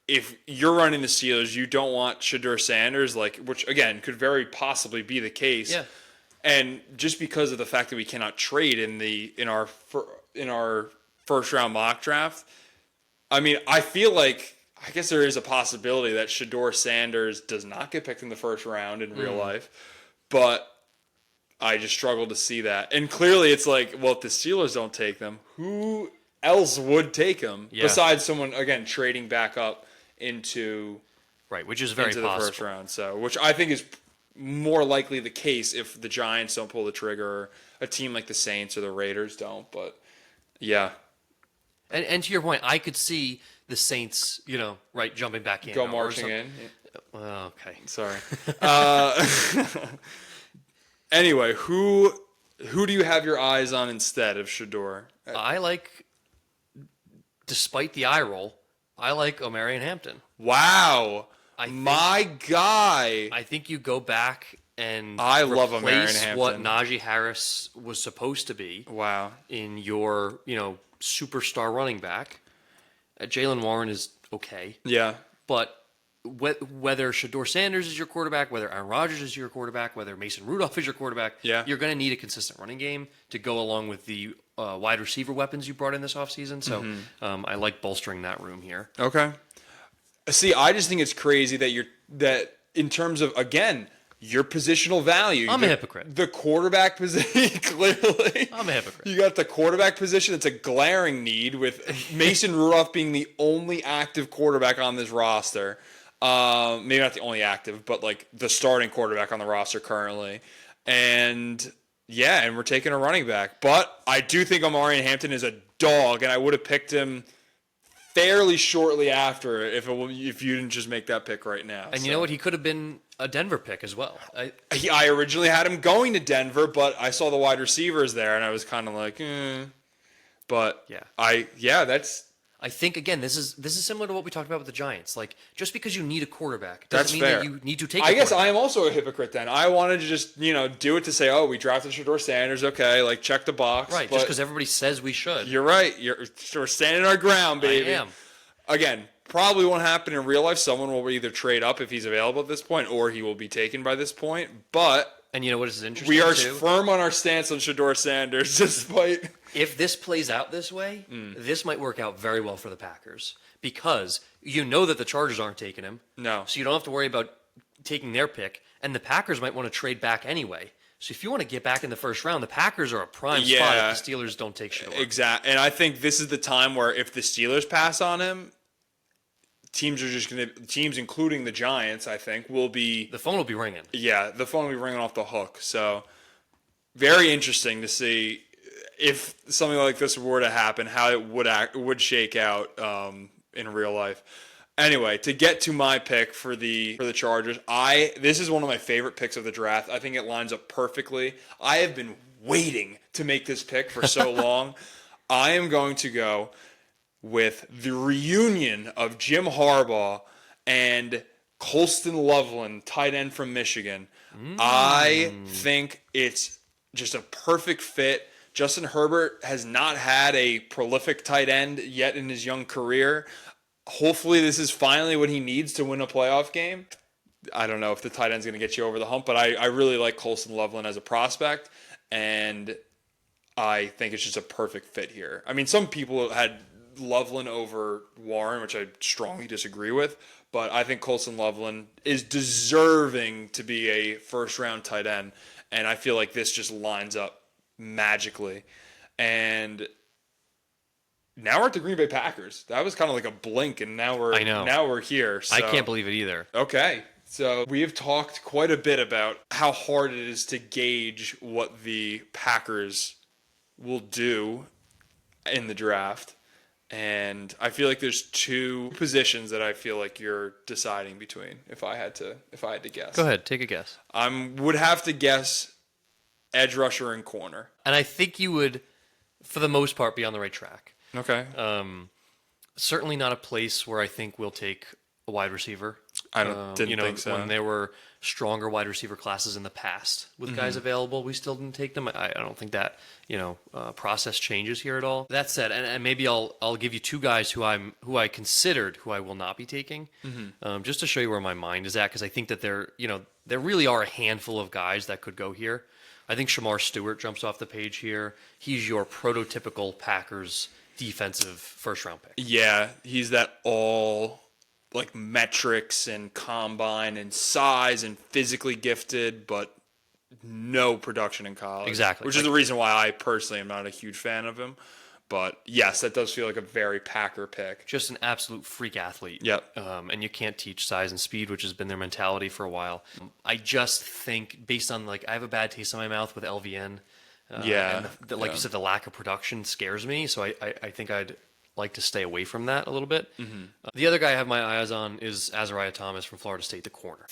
if you're running the Steelers, you don't want Shedeur Sanders, which again could very possibly be the case. Yeah. And just because of the fact that we cannot trade in our first round mock draft, I mean, I feel like I guess there is a possibility that Shedeur Sanders does not get picked in the first round in real life, but I just struggle to see that. And clearly, it's like, well, if the Steelers don't take them, who else would take them besides someone again trading back up into which is very into possible. the first round. So, which I think is more likely the case if the Giants don't pull the trigger, or a team like the Saints or the Raiders don't. But yeah, and to your point, I could see the Saints, jumping back in, go marching in. Well, okay, sorry. Anyway, who do you have your eyes on instead of Shedeur? I like, despite the eye roll, I like Omarion Hampton. Wow. My guy. I think you go back and I love Omarion replace Hampton. what Najee Harris was supposed to be. Wow. In your, superstar running back. Jalen Warren is okay. Yeah. But whether Shedeur Sanders is your quarterback, whether Aaron Rodgers is your quarterback, whether Mason Rudolph is your quarterback, you're going to need a consistent running game to go along with the wide receiver weapons you brought in this offseason. So I like bolstering that room here. Okay. See, I just think it's crazy that in terms of, again, your positional value. I'm a hypocrite. The quarterback position, clearly. I'm a hypocrite. You got the quarterback position. It's a glaring need with Mason Rudolph being the only active quarterback on this roster. Maybe not the only active, but like the starting quarterback on the roster currently. And and we're taking a running back. But I do think Omarion Hampton is a dog, and I would have picked him fairly shortly after if you didn't just make that pick right now. And you know what? He could have been a Denver pick as well. I originally had him going to Denver, but I saw the wide receivers there, and I was kind of like, But I think again, this is similar to what we talked about with the Giants. Like, just because you need a quarterback That's doesn't mean fair. that you need to take. I guess I am also a hypocrite then. I wanted to just do it to say, oh, we drafted Shedeur Sanders, okay, like check the box. Right, just because everybody says we should. You're right. We're standing our ground, baby. I am. Again, probably won't happen in real life. Someone will either trade up if he's available at this point, or he will be taken by this point. But and you know what is interesting? We are too? firm on our stance on Shedeur Sanders, despite. If this plays out this way, this might work out very well for the Packers because you know that the Chargers aren't taking him. No. So you don't have to worry about taking their pick, and the Packers might want to trade back anyway. So if you want to get back in the first round, the Packers are a prime spot if the Steelers don't take Shedeur. Exactly. And I think this is the time where if the Steelers pass on him, teams including the Giants, I think, will be... The phone will be ringing. Yeah, the phone will be ringing off the hook. So very interesting to see if something like this were to happen, how it would shake out in real life. Anyway, to get to my pick for the Chargers, this is one of my favorite picks of the draft. I think it lines up perfectly. I have been waiting to make this pick for so long. I am going to go with the reunion of Jim Harbaugh and Colston Loveland, tight end from Michigan. I think it's just a perfect fit. Justin Herbert has not had a prolific tight end yet in his young career. Hopefully this is finally what he needs to win a playoff game. I don't know if the tight end's going to get you over the hump, but I really like Colston Loveland as a prospect, and I think it's just a perfect fit here. I mean, some people had Loveland over Warren, which I strongly disagree with, but I think Colston Loveland is deserving to be a first-round tight end, and I feel like this just lines up magically. And now we're at the Green Bay Packers. That was kind of like a blink, and now we're here. So. I can't believe it either. Okay. So we have talked quite a bit about how hard it is to gauge what the Packers will do in the draft. And I feel like there's two positions that I feel like you're deciding between if I had to guess. Go ahead, take a guess. I would have to guess edge rusher and corner. And I think you would, for the most part, be on the right track. Okay. Certainly not a place where I think we'll take a wide receiver. I didn't think so. When there were stronger wide receiver classes in the past with guys available, we still didn't take them. I don't think that process changes here at all. That said, and maybe I'll give you two guys who I considered who I will not be taking, just to show you where my mind is at, because I think that there really are a handful of guys that could go here. I think Shamar Stewart jumps off the page here. He's your prototypical Packers defensive first-round pick. Yeah, he's that all like metrics and combine and size and physically gifted, but no production in college. Exactly. Which is the reason why I personally am not a huge fan of him. But yes, that does feel like a very Packer pick. Just an absolute freak athlete. Yep. And you can't teach size and speed, which has been their mentality for a while. I just think, based on I have a bad taste in my mouth with LVN. Yeah. And you said, the lack of production scares me. So I think I'd like to stay away from that a little bit. The other guy I have my eyes on is Azariah Thomas from Florida State, the corner.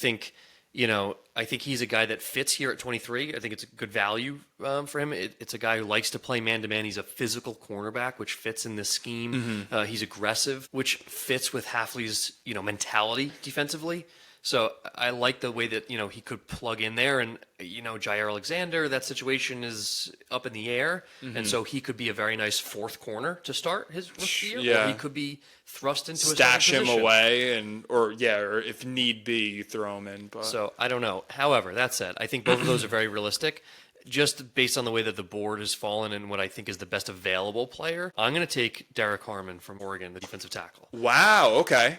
I think he's a guy that fits here at 23. I think it's a good value for him. It's a guy who likes to play man-to-man. He's a physical cornerback, which fits in this scheme. He's aggressive, which fits with Hafley's mentality defensively. So I like the way that he could plug in there, and Jair Alexander, that situation is up in the air, and so he could be a very nice fourth corner to start his rookie year. Yeah. Or he could be thrust into stash a him position. away, or if need be, you throw him in. But So I don't know. However, that said, I think both of those are very realistic. Just based on the way that the board has fallen and what I think is the best available player, I'm going to take Derek Harmon from Oregon, the defensive tackle. wow, okay,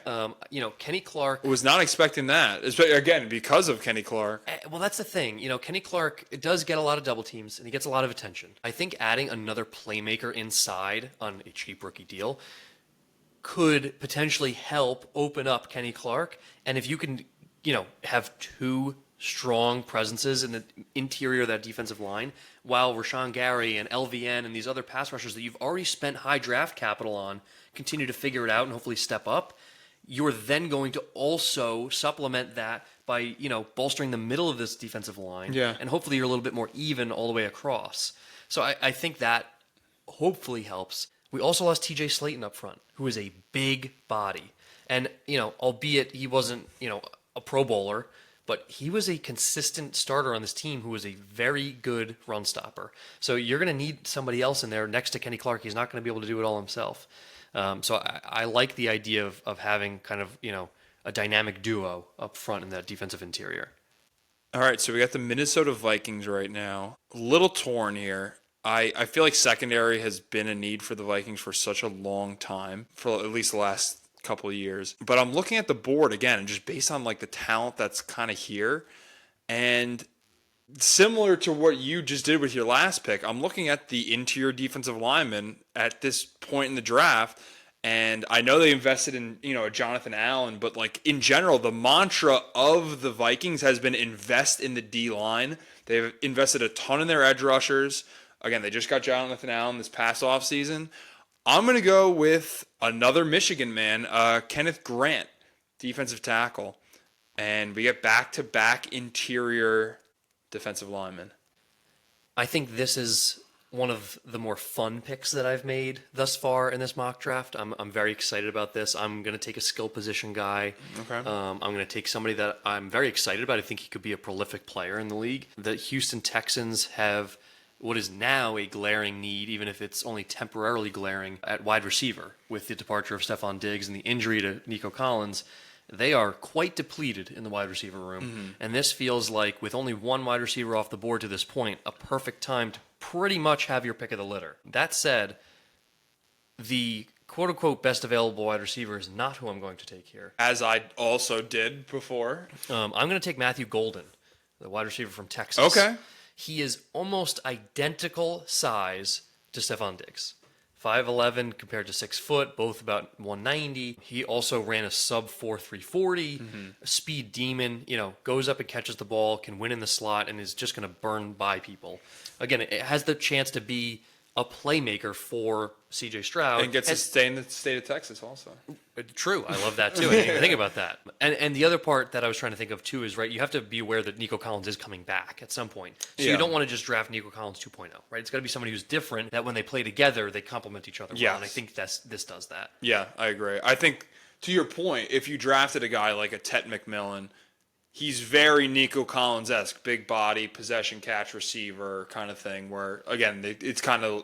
Kenny Clark. was not expecting that. Again, because of Kenny Clark. Well, that's the thing. Kenny Clark does get a lot of double teams, and he gets a lot of attention. I think adding another playmaker inside on a cheap rookie deal could potentially help open up Kenny Clark. And if you can, have two strong presences in the interior of that defensive line, while Rashawn Gary and LVN and these other pass rushers that you've already spent high draft capital on continue to figure it out and hopefully step up, you're then going to also supplement that by, bolstering the middle of this defensive line. Yeah. And hopefully you're a little bit more even all the way across. So I think that hopefully helps. We also lost TJ Slayton up front, who is a big body. And, albeit he wasn't, a Pro Bowler, but he was a consistent starter on this team who was a very good run stopper. So you're going to need somebody else in there next to Kenny Clark. He's not going to be able to do it all himself. So I like the idea of having kind of, a dynamic duo up front in that defensive interior. All right, so we got the Minnesota Vikings right now. A little torn here. I feel like secondary has been a need for the Vikings for such a long time, for at least the last couple of years. But I'm looking at the board again, and just based on the talent that's kind of here, and similar to what you just did with your last pick, I'm looking at the interior defensive lineman at this point in the draft, and I know they invested in a Jonathan Allen, but in general, the mantra of the Vikings has been invest in the D line. They've invested a ton in their edge rushers. Again, they just got Jonathan Allen this past offseason. I'm going to go with another Michigan man, Kenneth Grant, defensive tackle. And we get back-to-back interior defensive linemen. I think this is one of the more fun picks that I've made thus far in this mock draft. I'm very excited about this. I'm going to take a skill position guy. Okay. I'm going to take somebody that I'm very excited about. I think he could be a prolific player in the league. The Houston Texans have what is now a glaring need, even if it's only temporarily glaring, at wide receiver with the departure of Stephon Diggs and the injury to Nico Collins. They are quite depleted in the wide receiver room. And this feels like, with only one wide receiver off the board to this point, a perfect time to pretty much have your pick of the litter. That said, the quote-unquote best available wide receiver is not who I'm going to take here. As I also did before. I'm going to take Matthew Golden, the wide receiver from Texas. Okay. He is almost identical size to Stephon Diggs. 5'11" compared to 6 foot, both about 190. He also ran a sub 4.340, a speed demon, goes up and catches the ball, can win in the slot, and is just going to burn by people. Again, it has the chance to be a playmaker for C.J. Stroud. And gets to stay in the state of Texas also. True. I love that, too. I didn't even think about that. And the other part that I was trying to think of, too, is, right, you have to be aware that Nico Collins is coming back at some point. So you don't want to just draft Nico Collins 2.0, right? It's got to be somebody who's different, that when they play together, they complement each other well. Yes. And I think this does that. Yeah, I agree. I think to your point, if you drafted a guy like a Tet McMillan, he's very Nico Collins-esque, big body, possession catch receiver kind of thing, where, again, it's kind of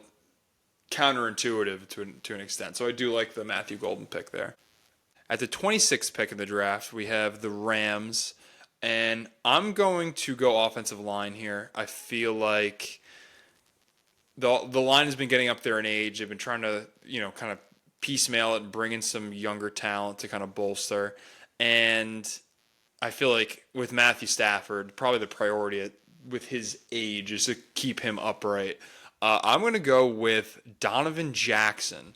counterintuitive to an extent. So I do like the Matthew Golden pick there. At the 26th pick in the draft, we have the Rams, and I'm going to go offensive line here. I feel like the line has been getting up there in age. They've been trying to, kind of piecemeal it and bring in some younger talent to kind of bolster. And I feel like with Matthew Stafford, probably the priority with his age is to keep him upright. I'm going to go with Donovan Jackson,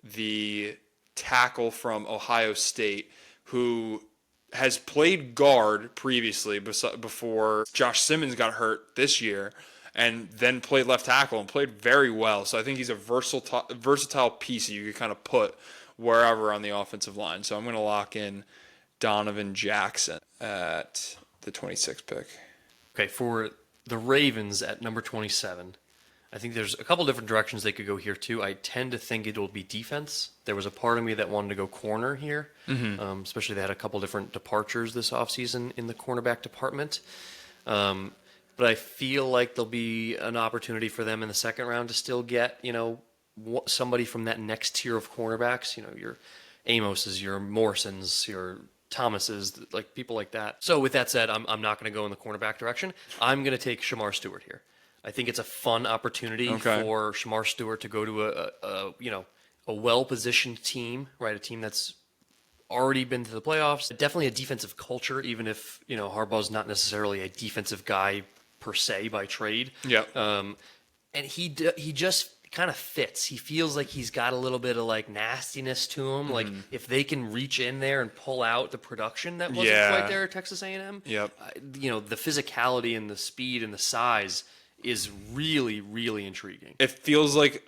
the tackle from Ohio State, who has played guard previously before Josh Simmons got hurt this year, and then played left tackle and played very well. So I think he's a versatile piece that you could kind of put wherever on the offensive line. So I'm going to lock in Donovan Jackson at the 26th pick. Okay, for the Ravens at number 27, I think there's a couple different directions they could go here too. I tend to think it will be defense. There was a part of me that wanted to go corner here, especially they had a couple different departures this offseason in the cornerback department. But I feel like there'll be an opportunity for them in the second round to still get, somebody from that next tier of cornerbacks, your Amoses, your Morrisons, your Thomases, like people like that. So with that said, I'm not going to go in the cornerback direction. I'm going to take Shamar Stewart here. I think it's a fun opportunity for Shamar Stewart to go to a well-positioned team, right? A team that's already been to the playoffs. Definitely a defensive culture, even if Harbaugh's not necessarily a defensive guy per se by trade. Yeah. And he just kind of fits. He feels like he's got a little bit of like nastiness to him. Like if they can reach in there and pull out the production that wasn't quite there at Texas A&M. Yep. The physicality and the speed and the size is really, really intriguing. It feels like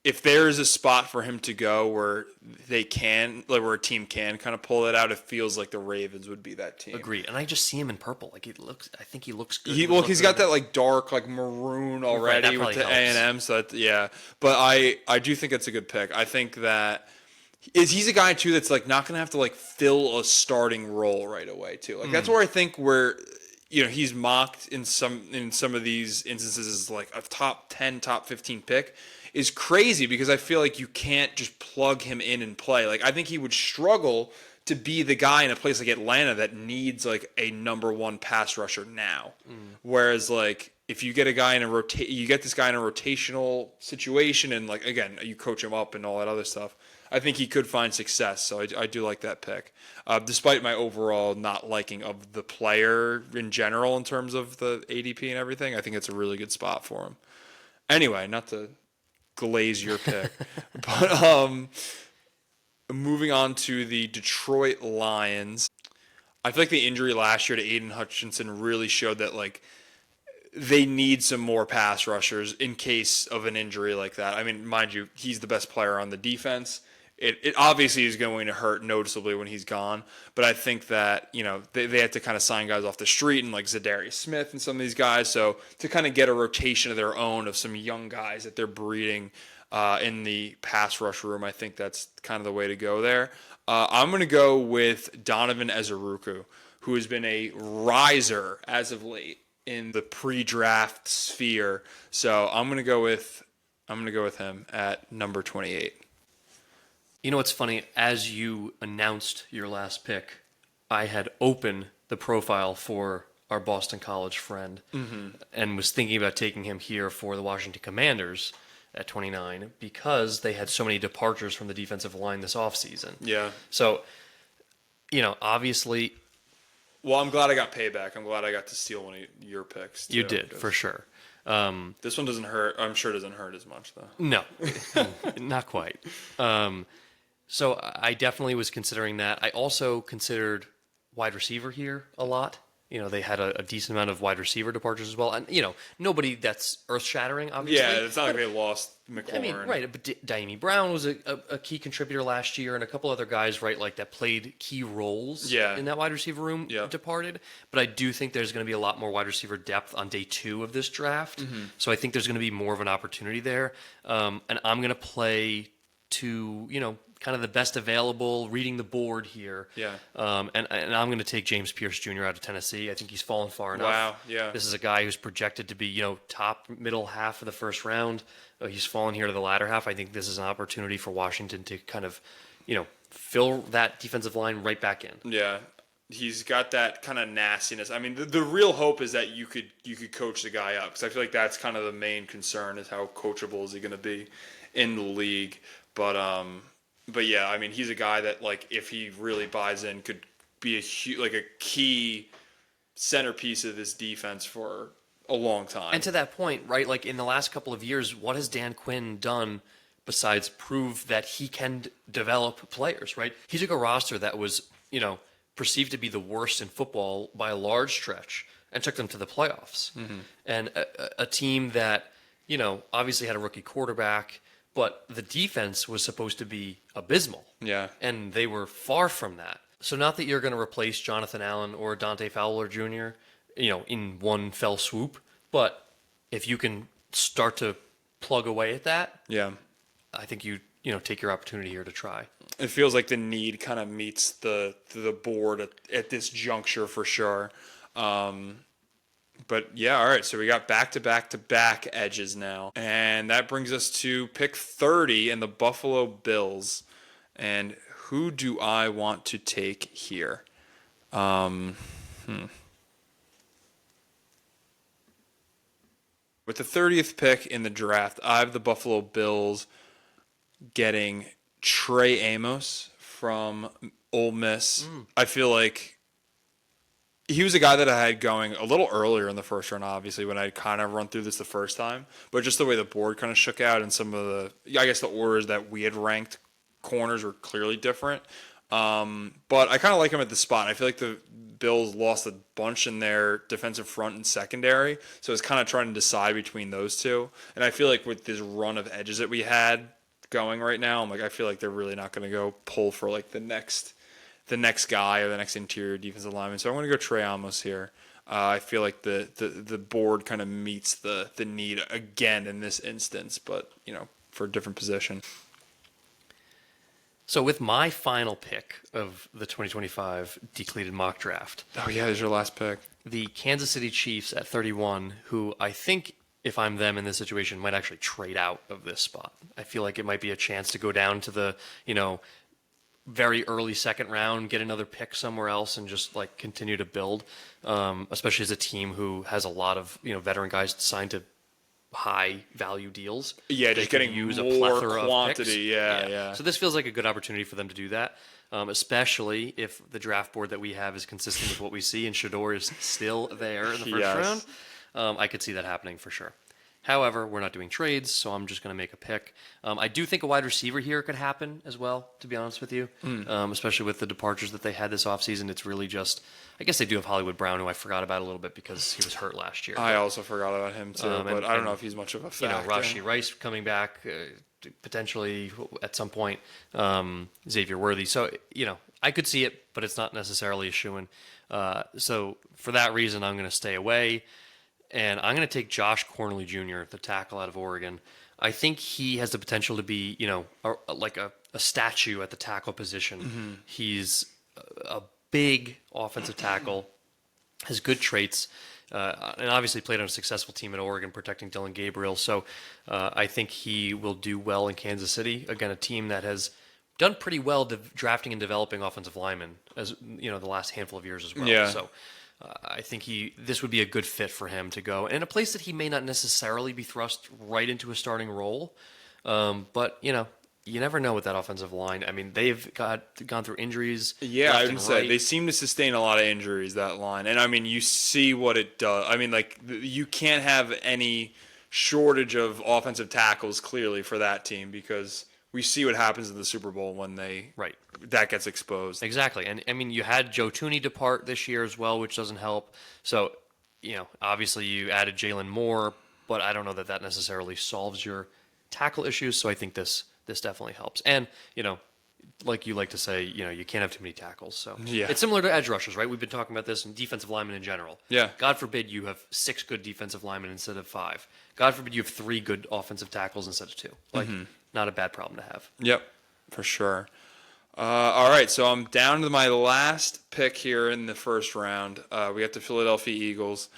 if there's a spot for him to go where where a team can kind of pull it out, it feels like the Ravens would be that team. Agreed. And I just see him in purple. I think he looks good. He's got that like dark, like maroon already with the A&M. So but I do think it's a good pick. I think that he's a guy too that's like not going to have to like fill a starting role right away too. Like that's where I think he's mocked in some of these instances as like a top 10, top 15 pick is crazy because I feel like you can't just plug him in and play. Like I think he would struggle to be the guy in a place like Atlanta that needs like a number one pass rusher now. Whereas like if you get a guy you get this guy in a rotational situation and like again you coach him up and all that other stuff, I think he could find success. So I do like that pick, despite my overall not liking of the player in general in terms of the ADP and everything. I think it's a really good spot for him. Anyway, not to glaze your pick, but moving on to the Detroit Lions. I feel like the injury last year to Aiden Hutchinson really showed that like they need some more pass rushers in case of an injury like that. I mean, mind you, he's the best player on the defense. It obviously is going to hurt noticeably when he's gone, but I think that, they had to kind of sign guys off the street and like Zadarius Smith and some of these guys. So to kind of get a rotation of their own of some young guys that they're breeding in the pass rush room, I think that's kind of the way to go there. I'm going to go with Donovan Ezeruku, who has been a riser as of late in the pre-draft sphere. So I'm going to go with him at number 28. You know what's funny? As you announced your last pick, I had opened the profile for our Boston College friend and was thinking about taking him here for the Washington Commanders at 29 because they had so many departures from the defensive line this offseason. Yeah. So, obviously... Well, I'm glad I got payback. I'm glad I got to steal one of your picks, too. You did, for sure. This one doesn't hurt. I'm sure it doesn't hurt as much, though. No, not quite. So I definitely was considering that. I also considered wide receiver here a lot. They had a decent amount of wide receiver departures as well. And, nobody that's earth-shattering, obviously. Yeah, it's not like they lost McLaurin. I mean, right, but Daimi Brown was a key contributor last year, and a couple other guys, right, like that played key roles in that wide receiver room departed. But I do think there's going to be a lot more wide receiver depth on day 2 of this draft. So I think there's going to be more of an opportunity there. And I'm going to play to, kind of the best available, reading the board here. Yeah. And I'm going to take James Pierce Jr. out of Tennessee. I think he's fallen far enough. Wow, yeah. This is a guy who's projected to be, top middle half of the first round. He's fallen here to the latter half. I think this is an opportunity for Washington to kind of, fill that defensive line right back in. Yeah. He's got that kind of nastiness. I mean, the real hope is that you could coach the guy up, because I feel like that's kind of the main concern, is how coachable is he going to be in the league. But yeah, I mean, he's a guy that, like, if he really buys in, could be a key centerpiece of this defense for a long time. And to that point, right, like in the last couple of years, what has Dan Quinn done besides prove that he can develop players, right? He took a roster that was, perceived to be the worst in football by a large stretch and took them to the playoffs. Mm-hmm. And a team that, obviously had a rookie quarterback, but the defense was supposed to be abysmal. Yeah. And they were far from that. So not that you're going to replace Jonathan Allen or Dante Fowler Jr., in one fell swoop, but if you can start to plug away at that, yeah, I think you take your opportunity here to try. It feels like the need kind of meets the board at this juncture for sure. But yeah, all right. So we got back edges now, and that brings us to pick 30 in the Buffalo Bills. And who do I want to take here? With the 30th pick in the draft, I have the Buffalo Bills getting Trey Amos from Ole Miss. I feel like he was a guy that I had going a little earlier in the first round, obviously, when I kind of run through this the first time. But just the way the board kind of shook out, and some of the orders that we had ranked corners were clearly different. But I kind of like him at the spot. I feel like the Bills lost a bunch in their defensive front and secondary, so it's kind of trying to decide between those two. And I feel like with this run of edges that we had going right now, I feel like they're really not going to go pull for like the next guy or the next interior defensive lineman. So I'm going to go Trey Amos here. I feel like the board kind of meets the need again in this instance, but for a different position. So with my final pick of the 2025 decleated mock draft. Oh yeah, there's your last pick. The Kansas City Chiefs at 31, who I think, if I'm them in this situation, might actually trade out of this spot. I feel like it might be a chance to go down to the, very early second round, get another pick somewhere else, and just like continue to build. Especially as a team who has a lot of veteran guys signed to high value deals. Yeah, just getting use more a plethora quantity. Of picks. Yeah. So this feels like a good opportunity for them to do that. Especially if the draft board that we have is consistent with what we see, and Shador is still there in the first round. I could see that happening for sure. However, we're not doing trades, so I'm just going to make a pick. I do think a wide receiver here could happen as well, to be honest with you, especially with the departures that they had this offseason. It's really just, I guess they do have Hollywood Brown, who I forgot about a little bit because he was hurt last year. I also forgot about him too, but I don't know if he's much of a factor. Rashee Rice coming back potentially at some point, Xavier Worthy. So, I could see it, but it's not necessarily a shoo-in. So for that reason, I'm going to stay away. And I'm going to take Josh Cornley Jr., the tackle out of Oregon. I think he has the potential to be, like a statue at the tackle position. Mm-hmm. He's a big offensive tackle, has good traits, and obviously played on a successful team at Oregon protecting Dylan Gabriel. So I think he will do well in Kansas City. Again, a team that has done pretty well drafting and developing offensive linemen, as the last handful of years as well. Yeah. So I think this would be a good fit for him to go in a place that he may not necessarily be thrust right into a starting role. But you never know with that offensive line. I mean, they've gone through injuries. Yeah, I would say they seem to sustain a lot of injuries, that line. And I mean, you see what it does. I mean, like, you can't have any shortage of offensive tackles clearly for that team, because we see what happens in the Super Bowl when that gets exposed. Exactly. And I mean, you had Joe Tooney depart this year as well, which doesn't help. So, obviously you added Jalen Moore, but I don't know that necessarily solves your tackle issues. So I think this definitely helps. And, like you like to say, you can't have too many tackles. So it's similar to edge rushers, right? We've been talking about this in defensive linemen in general. Yeah. God forbid you have 6 good defensive linemen instead of 5. God forbid you have 3 good offensive tackles instead of 2. Like, not a bad problem to have. Yep. For sure. All right, so I'm down to my last pick here in the first round. We got the Philadelphia Eagles.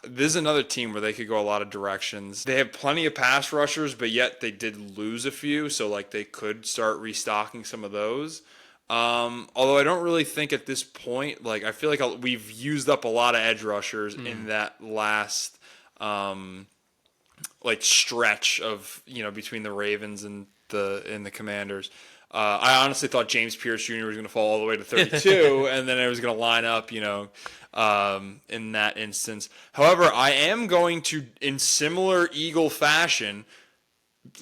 This is another team where they could go a lot of directions. They have plenty of pass rushers, but yet they did lose a few, so like they could start restocking some of those. Although I don't really think at this point, like I feel like we've used up a lot of edge rushers in that last like stretch of between the Ravens and the Commanders. I honestly thought James Pierce Jr. was going to fall all the way to 32, and then it was going to line up, in that instance. However, I am going to, in similar Eagle fashion,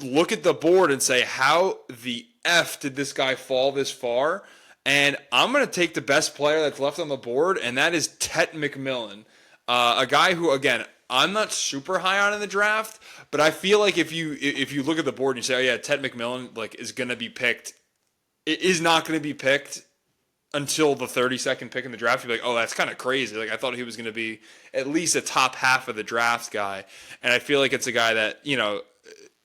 look at the board and say, how the F did this guy fall this far? And I'm going to take the best player that's left on the board, and that is Tet McMillan, a guy who, again, I'm not super high on in the draft, but I feel like if you look at the board and you say, oh yeah, Tet McMillan is going to be picked, it is not going to be picked until the 32nd pick in the draft. You're like, oh, that's kind of crazy. Like I thought he was going to be at least a top half of the draft guy, and I feel like it's a guy that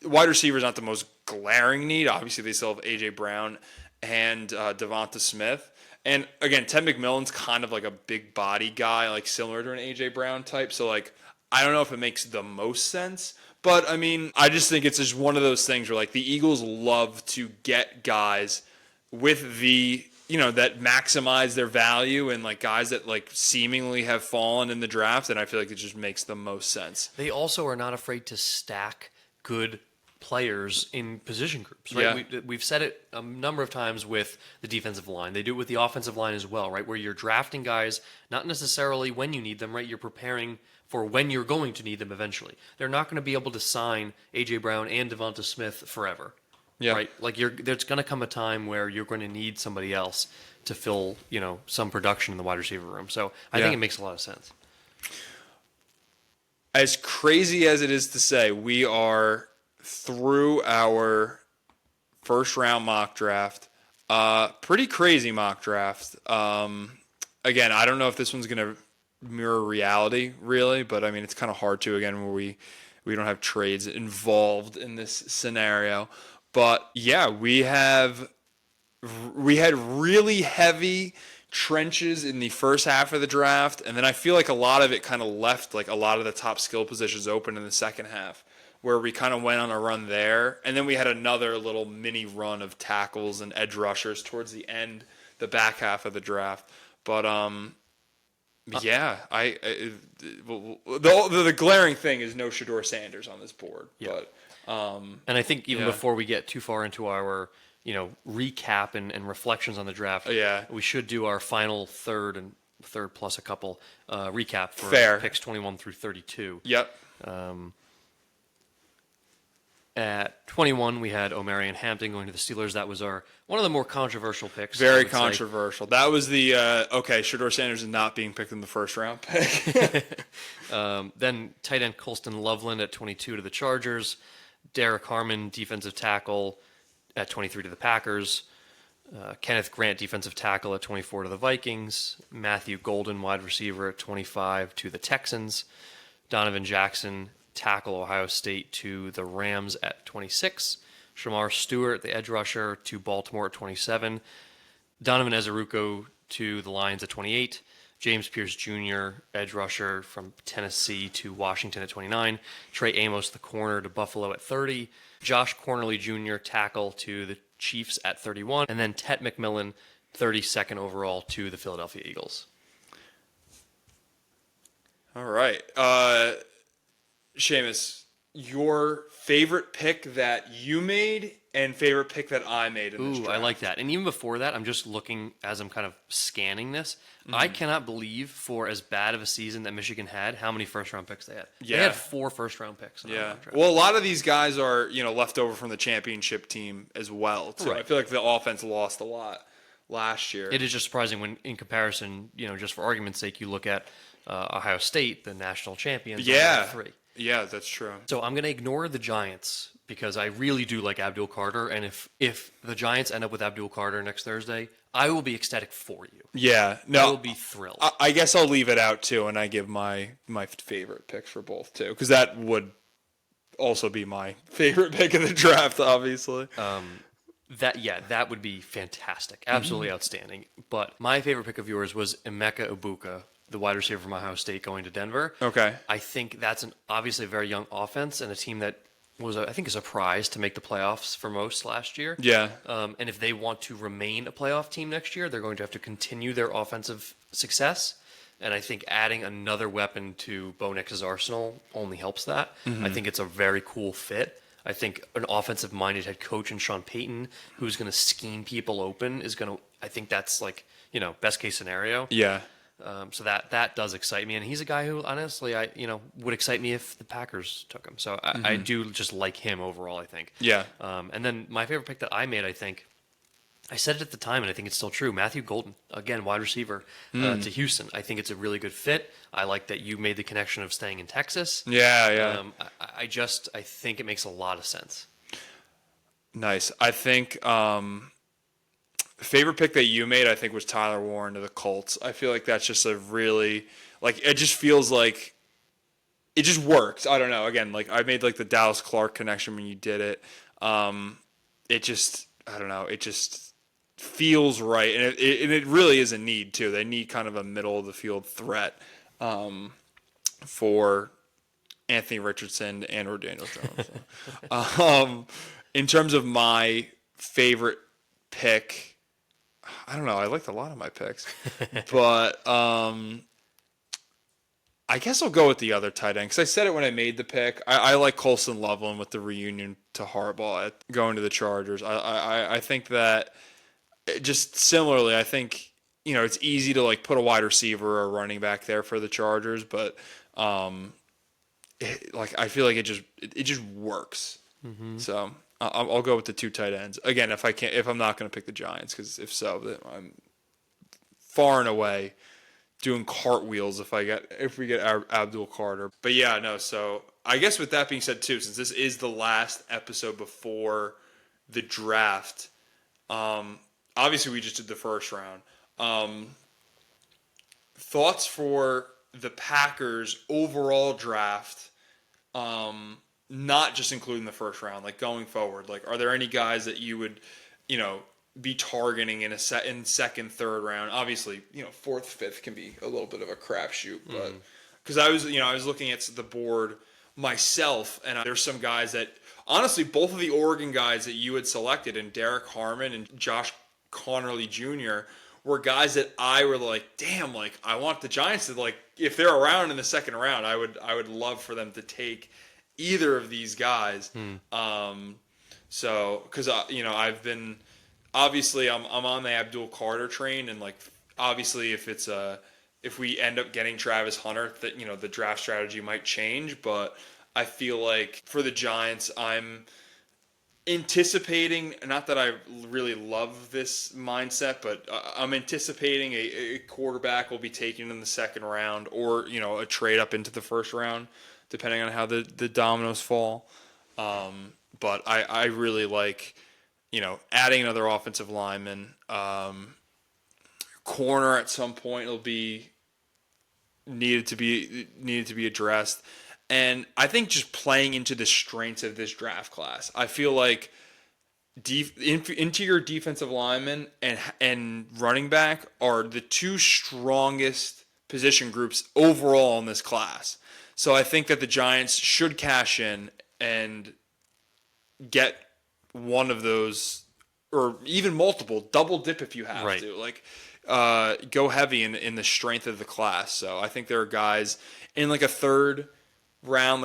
wide receiver is not the most glaring need. Obviously, they still have AJ Brown and Devonta Smith. And again, Ted McMillan's kind of like a big body guy, like similar to an AJ Brown type. So like, I don't know if it makes the most sense, but I mean, I just think it's just one of those things where like the Eagles love to get guys with the that maximize their value and like guys that like seemingly have fallen in the draft, and I feel like it just makes the most sense. They also are not afraid to stack good players in position groups, right? Yeah. We've said it a number of times with the defensive line. They do it with the offensive line as well, right? Where you're drafting guys not necessarily when you need them, right? You're preparing for when you're going to need them eventually. They're not going to be able to sign AJ Brown and Devonta Smith forever. Yeah. Right? Like there's going to come a time where you're going to need somebody else to fill, some production in the wide receiver room. So I think it makes a lot of sense. As crazy as it is to say, we are through our first round mock draft. Pretty crazy mock draft. Again, I don't know if this one's going to mirror reality really, but I mean, it's kind of hard to, again, where we don't have trades involved in this scenario. But yeah, we had really heavy trenches in the first half of the draft, and then I feel like a lot of it kind of left like a lot of the top skill positions open in the second half, where we kind of went on a run there, and then we had another little mini run of tackles and edge rushers towards the end, the back half of the draft. But yeah, the glaring thing is no Shedeur Sanders on this board, but. And I think even before we get too far into our, recap and reflections on the draft, we should do our final third plus a couple recap for picks 21 through 32. Yep. At 21, we had Omarion Hampton going to the Steelers. That was one of the more controversial picks. Very controversial. That was the Shedeur Sanders is not being picked in the first round pick. Then tight end Colston Loveland at 22 to the Chargers. Derek Harmon, defensive tackle, at 23 to the Packers. Kenneth Grant, defensive tackle, at 24 to the Vikings. Matthew Golden, wide receiver, at 25 to the Texans. Donovan Jackson, tackle, Ohio State, to the Rams at 26. Shamar Stewart, the edge rusher, to Baltimore at 27. Donovan Ezeruko to the Lions at 28. James Pierce Jr., edge rusher from Tennessee to Washington at 29. Trey Amos, the corner, to Buffalo at 30. Josh Cornerly Jr., tackle, to the Chiefs at 31. And then Tet McMillan, 32nd overall, to the Philadelphia Eagles. All right. Seamus, your favorite pick that you made and favorite pick that I made in this draft. I like that. And even before that, I'm just looking as I'm kind of scanning this. I cannot believe, for as bad of a season that Michigan had, how many first-round picks they had. Yeah. They had 4 first-round picks. Well, a lot of these guys are, left over from the championship team as well, too. Right. I feel like the offense lost a lot last year. It is just surprising when, in comparison, just for argument's sake, you look at Ohio State, the national champions. Yeah. 3. Yeah, that's true. So I'm going to ignore the Giants because I really do like Abdul Carter, and if the Giants end up with Abdul Carter next Thursday, I will be ecstatic for you. Yeah, no, I will be thrilled. I guess I'll leave it out too, and I give my favorite picks for both too, because that would also be my favorite pick of the draft, obviously. That would be fantastic. Absolutely outstanding. But my favorite pick of yours was Emeka Ibuka, the wide receiver from Ohio State going to Denver. Okay. I think that's obviously a very young offense and a team that was, I think, a surprise to make the playoffs for most last year. Yeah. And if they want to remain a playoff team next year, they're going to have to continue their offensive success. And I think adding another weapon to Bo Nix's arsenal only helps that. I think it's a very cool fit. I think an offensive-minded head coach in Sean Payton, who's going to scheme people open, is going to. I think that's like best case scenario. Yeah. So that does excite me, and he's a guy who honestly would excite me if the Packers took him. So I do just like him overall. I think. Yeah. And then my favorite pick that I made, I think. I said it at the time, and I think it's still true. Matthew Golden, again, wide receiver to Houston. I think it's a really good fit. I like that you made the connection of staying in Texas. Yeah. I think it makes a lot of sense. Nice. I think favorite pick that you made, I think, was Tyler Warren to the Colts. I feel like that's just a really it just feels like it just works. I don't know. Again, I made the Dallas Clark connection when you did it. It just I don't know. It just feels right, and it really is a need too. They need kind of a middle of the field threat for Anthony Richardson and or Daniel Jones. In terms of my favorite pick, I don't know. I liked a lot of my picks, but I guess I'll go with the other tight end because I said it when I made the pick. I like Colson Loveland with the reunion to Harbaugh going to the Chargers. I think that just similarly, I think it's easy to put a wide receiver or running back there for the Chargers, but I feel like it just works. Mm-hmm. So I'll go with the two tight ends again if I'm not going to pick the Giants, because if so, then I'm far and away doing cartwheels if we get Abdul Carter. But yeah, no. So I guess with that being said too, since this is the last episode before the draft, obviously we just did the first round. Thoughts for the Packers overall draft, not just including the first round, going forward. Are there any guys that you would, be targeting in second, third round? Obviously, fourth, fifth can be a little bit of a crapshoot, but because I was looking at the board myself, and there's some guys that honestly, both of the Oregon guys that you had selected, and Derek Harmon and Josh Connerly Jr., were guys that I were damn, I want the Giants to if they're around in the second round, I would love for them to take either of these guys. So because I've been. Obviously, I'm on the Abdul Carter train, and obviously if we end up getting Travis Hunter, that the draft strategy might change. But I feel like for the Giants, I'm anticipating, not that I really love this mindset, but I'm anticipating a quarterback will be taken in the second round, or a trade up into the first round, depending on how the dominoes fall. But I really like. Adding another offensive lineman, corner at some point will be needed to be addressed, and I think just playing into the strengths of this draft class. I feel like interior defensive lineman and running back are the two strongest position groups overall in this class. So I think that the Giants should cash in and get one of those, or even multiple, double dip if you have to. Go heavy in the strength of the class. So I think there are guys in a third round,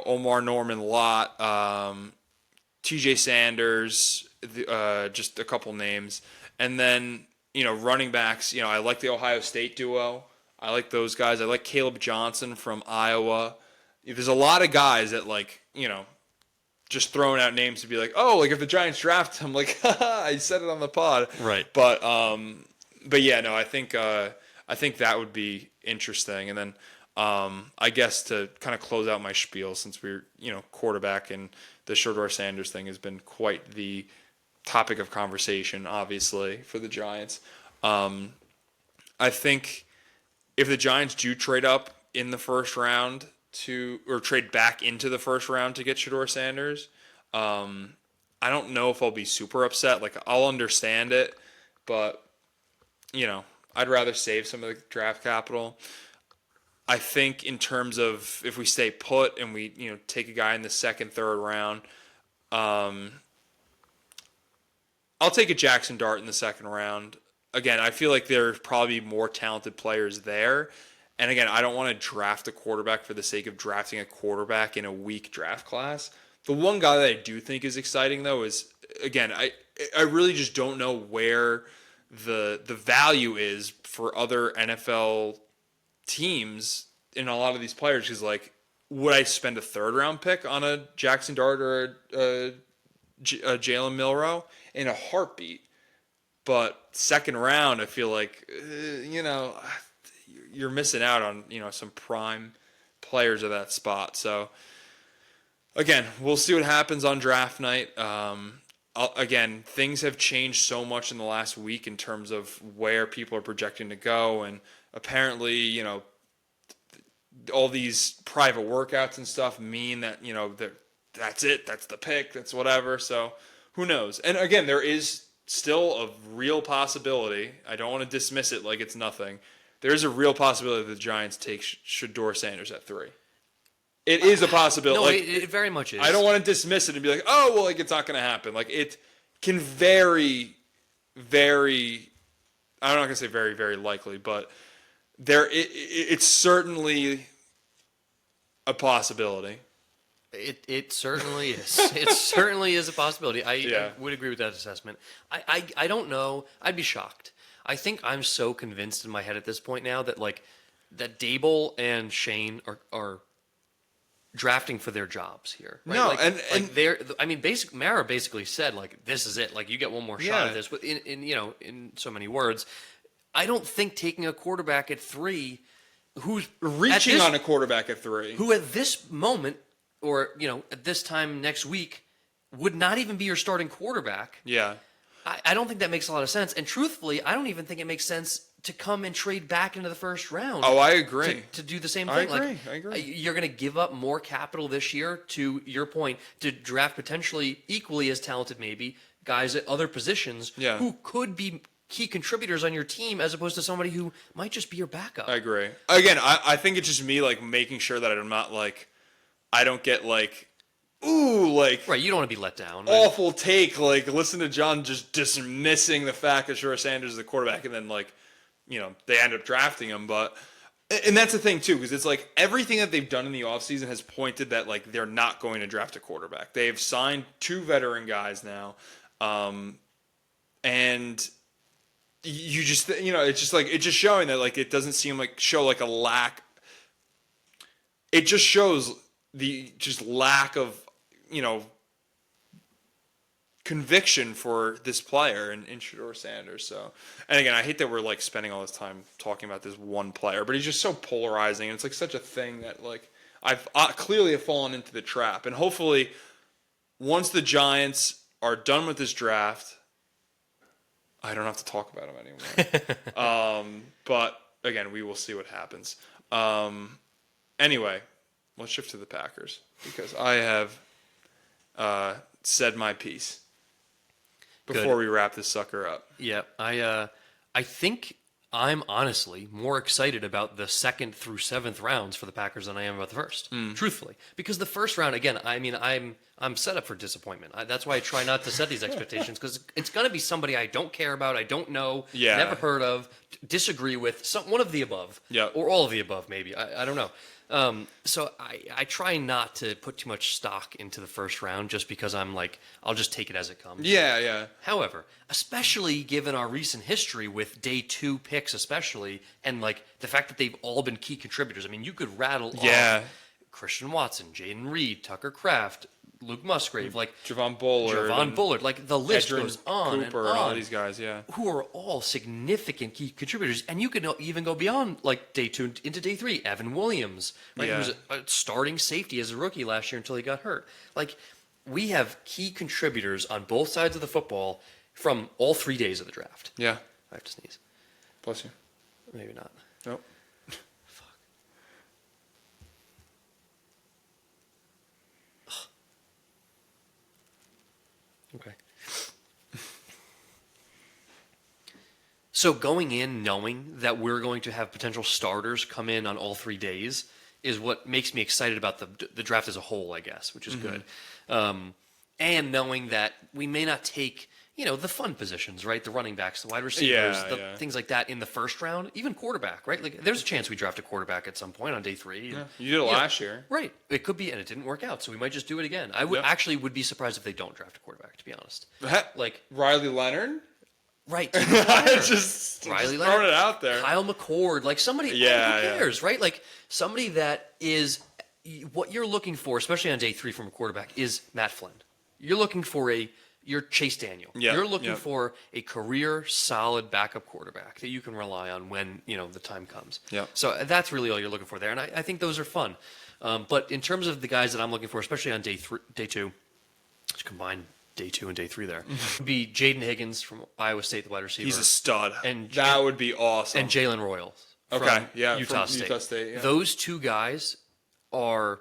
Omar Norman Lott, T.J. Sanders, just a couple names, and then running backs. I like the Ohio State duo. I like those guys. I like Caleb Johnson from Iowa. There's a lot of guys that just throwing out names to be if the Giants draft him, I said it on the pod. Right. But yeah, no, I think that would be interesting. And then I guess to kind of close out my spiel, since we're, quarterback and the Shedeur Sanders thing has been quite the topic of conversation, obviously, for the Giants. I think if the Giants do trade up in the first round or trade back into the first round to get Shedeur Sanders, I don't know if I'll be super upset. Like, I'll understand it, but, I'd rather save some of the draft capital. I think in terms of if we stay put and we, take a guy in the second, third round, I'll take a Jackson Dart in the second round. Again, I feel like there's probably more talented players there. And again, I don't want to draft a quarterback for the sake of drafting a quarterback in a weak draft class. The one guy that I do think is exciting, though, is, again, I really just don't know where the value is for other NFL teams in a lot of these players. Because, like, would I spend a third round pick on a Jackson Dart or a Jalen Milrow? In a heartbeat? But second round, I feel like, you're missing out on, some prime players of that spot. So, again, we'll see what happens on draft night. Again, things have changed so much in the last week in terms of where people are projecting to go. And apparently, all these private workouts and stuff mean that, that's it. That's the pick. That's whatever. So who knows? And again, there is still a real possibility. I don't want to dismiss it like it's nothing. There is a real possibility that the Giants take Shedeur Sanders at 3. It is a possibility. No, like, it very much is. I don't want to dismiss it and be like, oh, well, like, it's not going to happen. Like, it can very, very, I'm not going to say very, very likely, but it's certainly a possibility. It certainly is. It certainly is a possibility. I would agree with that assessment. I don't know. I'd be shocked. I think I'm so convinced in my head at this point now that that Dable and Shane are drafting for their jobs here. Right? No, and they're. I mean, Mara basically said this is it. Like, you get one more shot at this. But in so many words, I don't think taking a quarterback at 3, who's reaching on a quarterback at 3, who at this moment, or at this time next week, would not even be your starting quarterback. Yeah. I don't think that makes a lot of sense. And truthfully, I don't even think it makes sense to come and trade back into the first round. Oh, I agree. To do the same thing. I agree. You're going to give up more capital this year, to your point, to draft potentially equally as talented, maybe, guys at other positions who could be key contributors on your team, as opposed to somebody who might just be your backup. I agree. Again, I think it's just me, making sure that I'm not, I don't get, ooh, right, you don't want to be let down. Awful take, listen to John just dismissing the fact that Shedeur Sanders is the quarterback, and then, they end up drafting him. And that's the thing, too, because it's everything that they've done in the offseason has pointed that, they're not going to draft a quarterback. They've signed 2 veteran guys now, and you just, it's just it's just showing that, it doesn't seem show a lack. It just shows the lack of, conviction for this player in Shedeur Sanders. So, and again, I hate that we're spending all this time talking about this one player, but he's just so polarizing, and it's such a thing that I've clearly have fallen into the trap. And hopefully, once the Giants are done with this draft, I don't have to talk about him anymore. But again, we will see what happens. Anyway, let's shift to the Packers, because I have said my piece before we wrap this sucker up. Yeah, I think I'm honestly more excited about the 2nd through 7th rounds for the Packers than I am about the first, truthfully. Because the first round, again, I mean, I'm set up for disappointment. That's why I try not to set these expectations, because it's going to be somebody I don't care about, I don't know, never heard of, disagree with, one of the above, or all of the above, maybe. I don't know. So I try not to put too much stock into the first round, just because I'm I'll just take it as it comes. Yeah. However, especially given our recent history with day 2 picks, especially, and the fact that they've all been key contributors. I mean, you could rattle off Christian Watson, Jaden Reed, Tucker Kraft, Luke Musgrave, Javon Bullard, the list Edgerrin goes on Cooper and on. All these guys, who are all significant key contributors, and you could even go beyond day 2 into day 3. Evan Williams, who was a starting safety as a rookie last year until he got hurt. We have key contributors on both sides of the football from all 3 days of the draft. Yeah, I have to sneeze. Bless you. Maybe not. Nope. Okay. So going in knowing that we're going to have potential starters come in on all 3 days is what makes me excited about the draft as a whole, I guess, which is good. And knowing that we may not take, the fun positions, right? The running backs, the wide receivers, things like that in the first round, even quarterback, right? Like there's a chance we draft a quarterback at some point on day 3. Yeah. You did it last year. Right. It could be, and it didn't work out, so we might just do it again. I would actually would be surprised if they don't draft a quarterback, to be honest. Like Riley Leonard? Right. just Riley throwing Leonard, it out there. Kyle McCord, like somebody, who cares, right? Like somebody that is what you're looking for, especially on day 3 from a quarterback, is Matt Flynn. You're looking for you're Chase Daniel. Yep, You're looking for a career solid backup quarterback that you can rely on when, the time comes. Yep. So that's really all you're looking for there. And I think those are fun. But in terms of the guys that I'm looking for, especially on day 2, let's combine day 2 and day 3 there, would be Jaden Higgins from Iowa State, the wide receiver. He's a stud. And that would be awesome. And Jalen Royals from Utah State. Yeah. Those 2 guys are,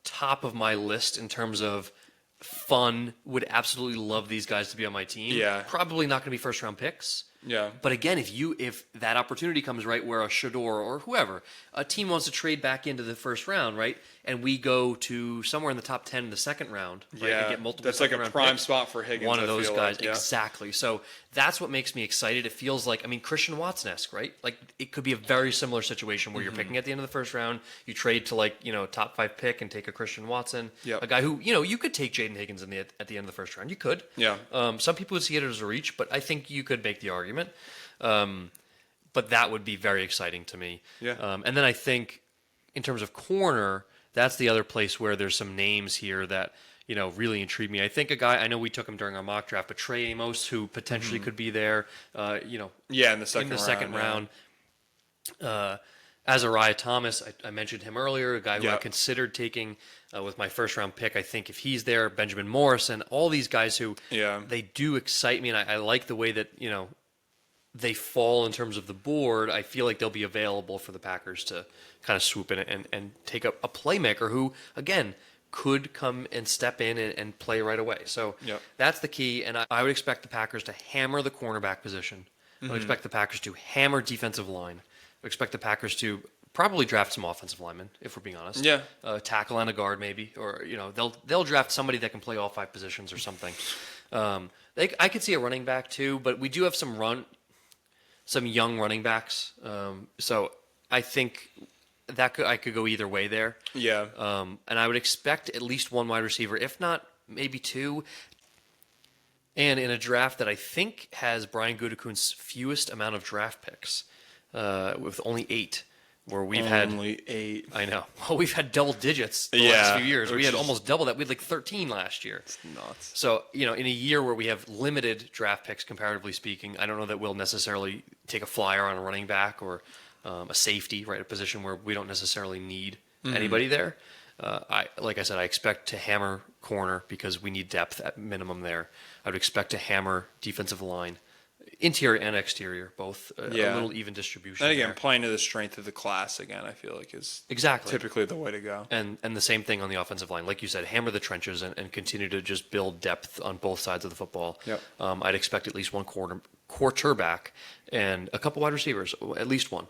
top of my list in terms of fun. Would absolutely love these guys to be on my team. Yeah. Probably not going to be first round picks. Yeah. But again, if that opportunity comes right where a Shador or whoever, a team wants to trade back into the first round, right? And we go to somewhere in the top 10 in the second round, right? Yeah. And get multiple that's like a prime picks. spot for Higgins. One of those guys. Like, yeah. Exactly. So that's what makes me excited. It feels like, Christian Watson-esque, right? Like it could be a very similar situation where you're picking at the end of the first round, you trade to top 5 pick and take a Christian Watson, a guy who, you could take Jaden Higgins at the end of the first round. You could. Yeah. Some people would see it as a reach, but I think you could make the argument. But that would be very exciting to me. Yeah. And then I think in terms of corner, that's the other place where there's some names here that, really intrigue me. I think a guy, I know we took him during our mock draft, but Trey Amos, who potentially could be there, in the second round. Azariah Thomas, I mentioned him earlier, a guy who I considered taking with my first round pick. I think if he's there, Benjamin Morrison, all these guys who they do excite me, and I like the way that, they fall in terms of the board. I feel like they'll be available for the Packers to kind of swoop in and take a playmaker who, again, could come and step in and play right away. So that's the key, and I would expect the Packers to hammer the cornerback position. I would expect the Packers to hammer defensive line. I would expect the Packers to probably draft some offensive linemen, if we're being honest. Yeah. Tackle and a guard maybe, or they'll draft somebody that can play all 5 positions or something. I could see a running back too, but we do have some young running backs. So I think I could go either way there. Yeah. And I would expect at least 1 wide receiver, if not maybe 2. And in a draft that I think has Brian Gutekunst's fewest amount of draft picks, with only 8, where we've had only 8. I know. Well, we've had double digits the last few years. We had almost double that. We had like 13 last year. It's nuts. So, in a year where we have limited draft picks, comparatively speaking, I don't know that we'll necessarily take a flyer on a running back or a safety, right? A position where we don't necessarily need anybody there. Like I said, I expect to hammer corner because we need depth at minimum there. I would expect to hammer defensive line, interior and exterior, both a little even distribution. And again, there. playing to the strength of the class again, I feel like is exactly typically the way to go. And the same thing on the offensive line, like you said, hammer the trenches and continue to just build depth on both sides of the football. Yep. I'd expect at least 1 quarterback and a couple wide receivers, at least 1.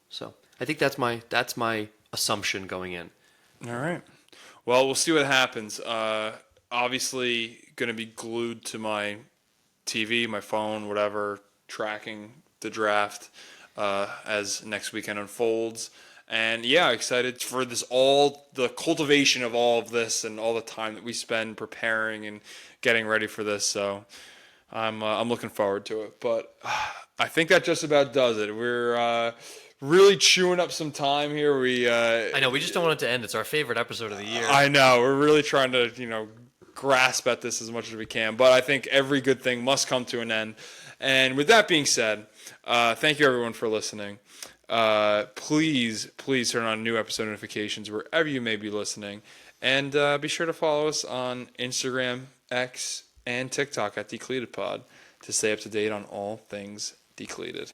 So I think that's my assumption going in. All right. Well, we'll see what happens. Obviously, going to be glued to my TV, my phone, whatever, tracking the draft as next weekend unfolds. And yeah, excited for the cultivation of all of this and all the time that we spend preparing and getting ready for this. So I'm looking forward to it. But I think that just about does it. We're really chewing up some time here. I know we just don't want it to end. It's our favorite episode of the year. I know we're really trying to grasp at this as much as we can, but I think every good thing must come to an end. And with that being said, thank you everyone for listening. Please turn on new episode notifications wherever you may be listening, and be sure to follow us on Instagram, X, and TikTok at DecleatedPod to stay up to date on all things Decleated.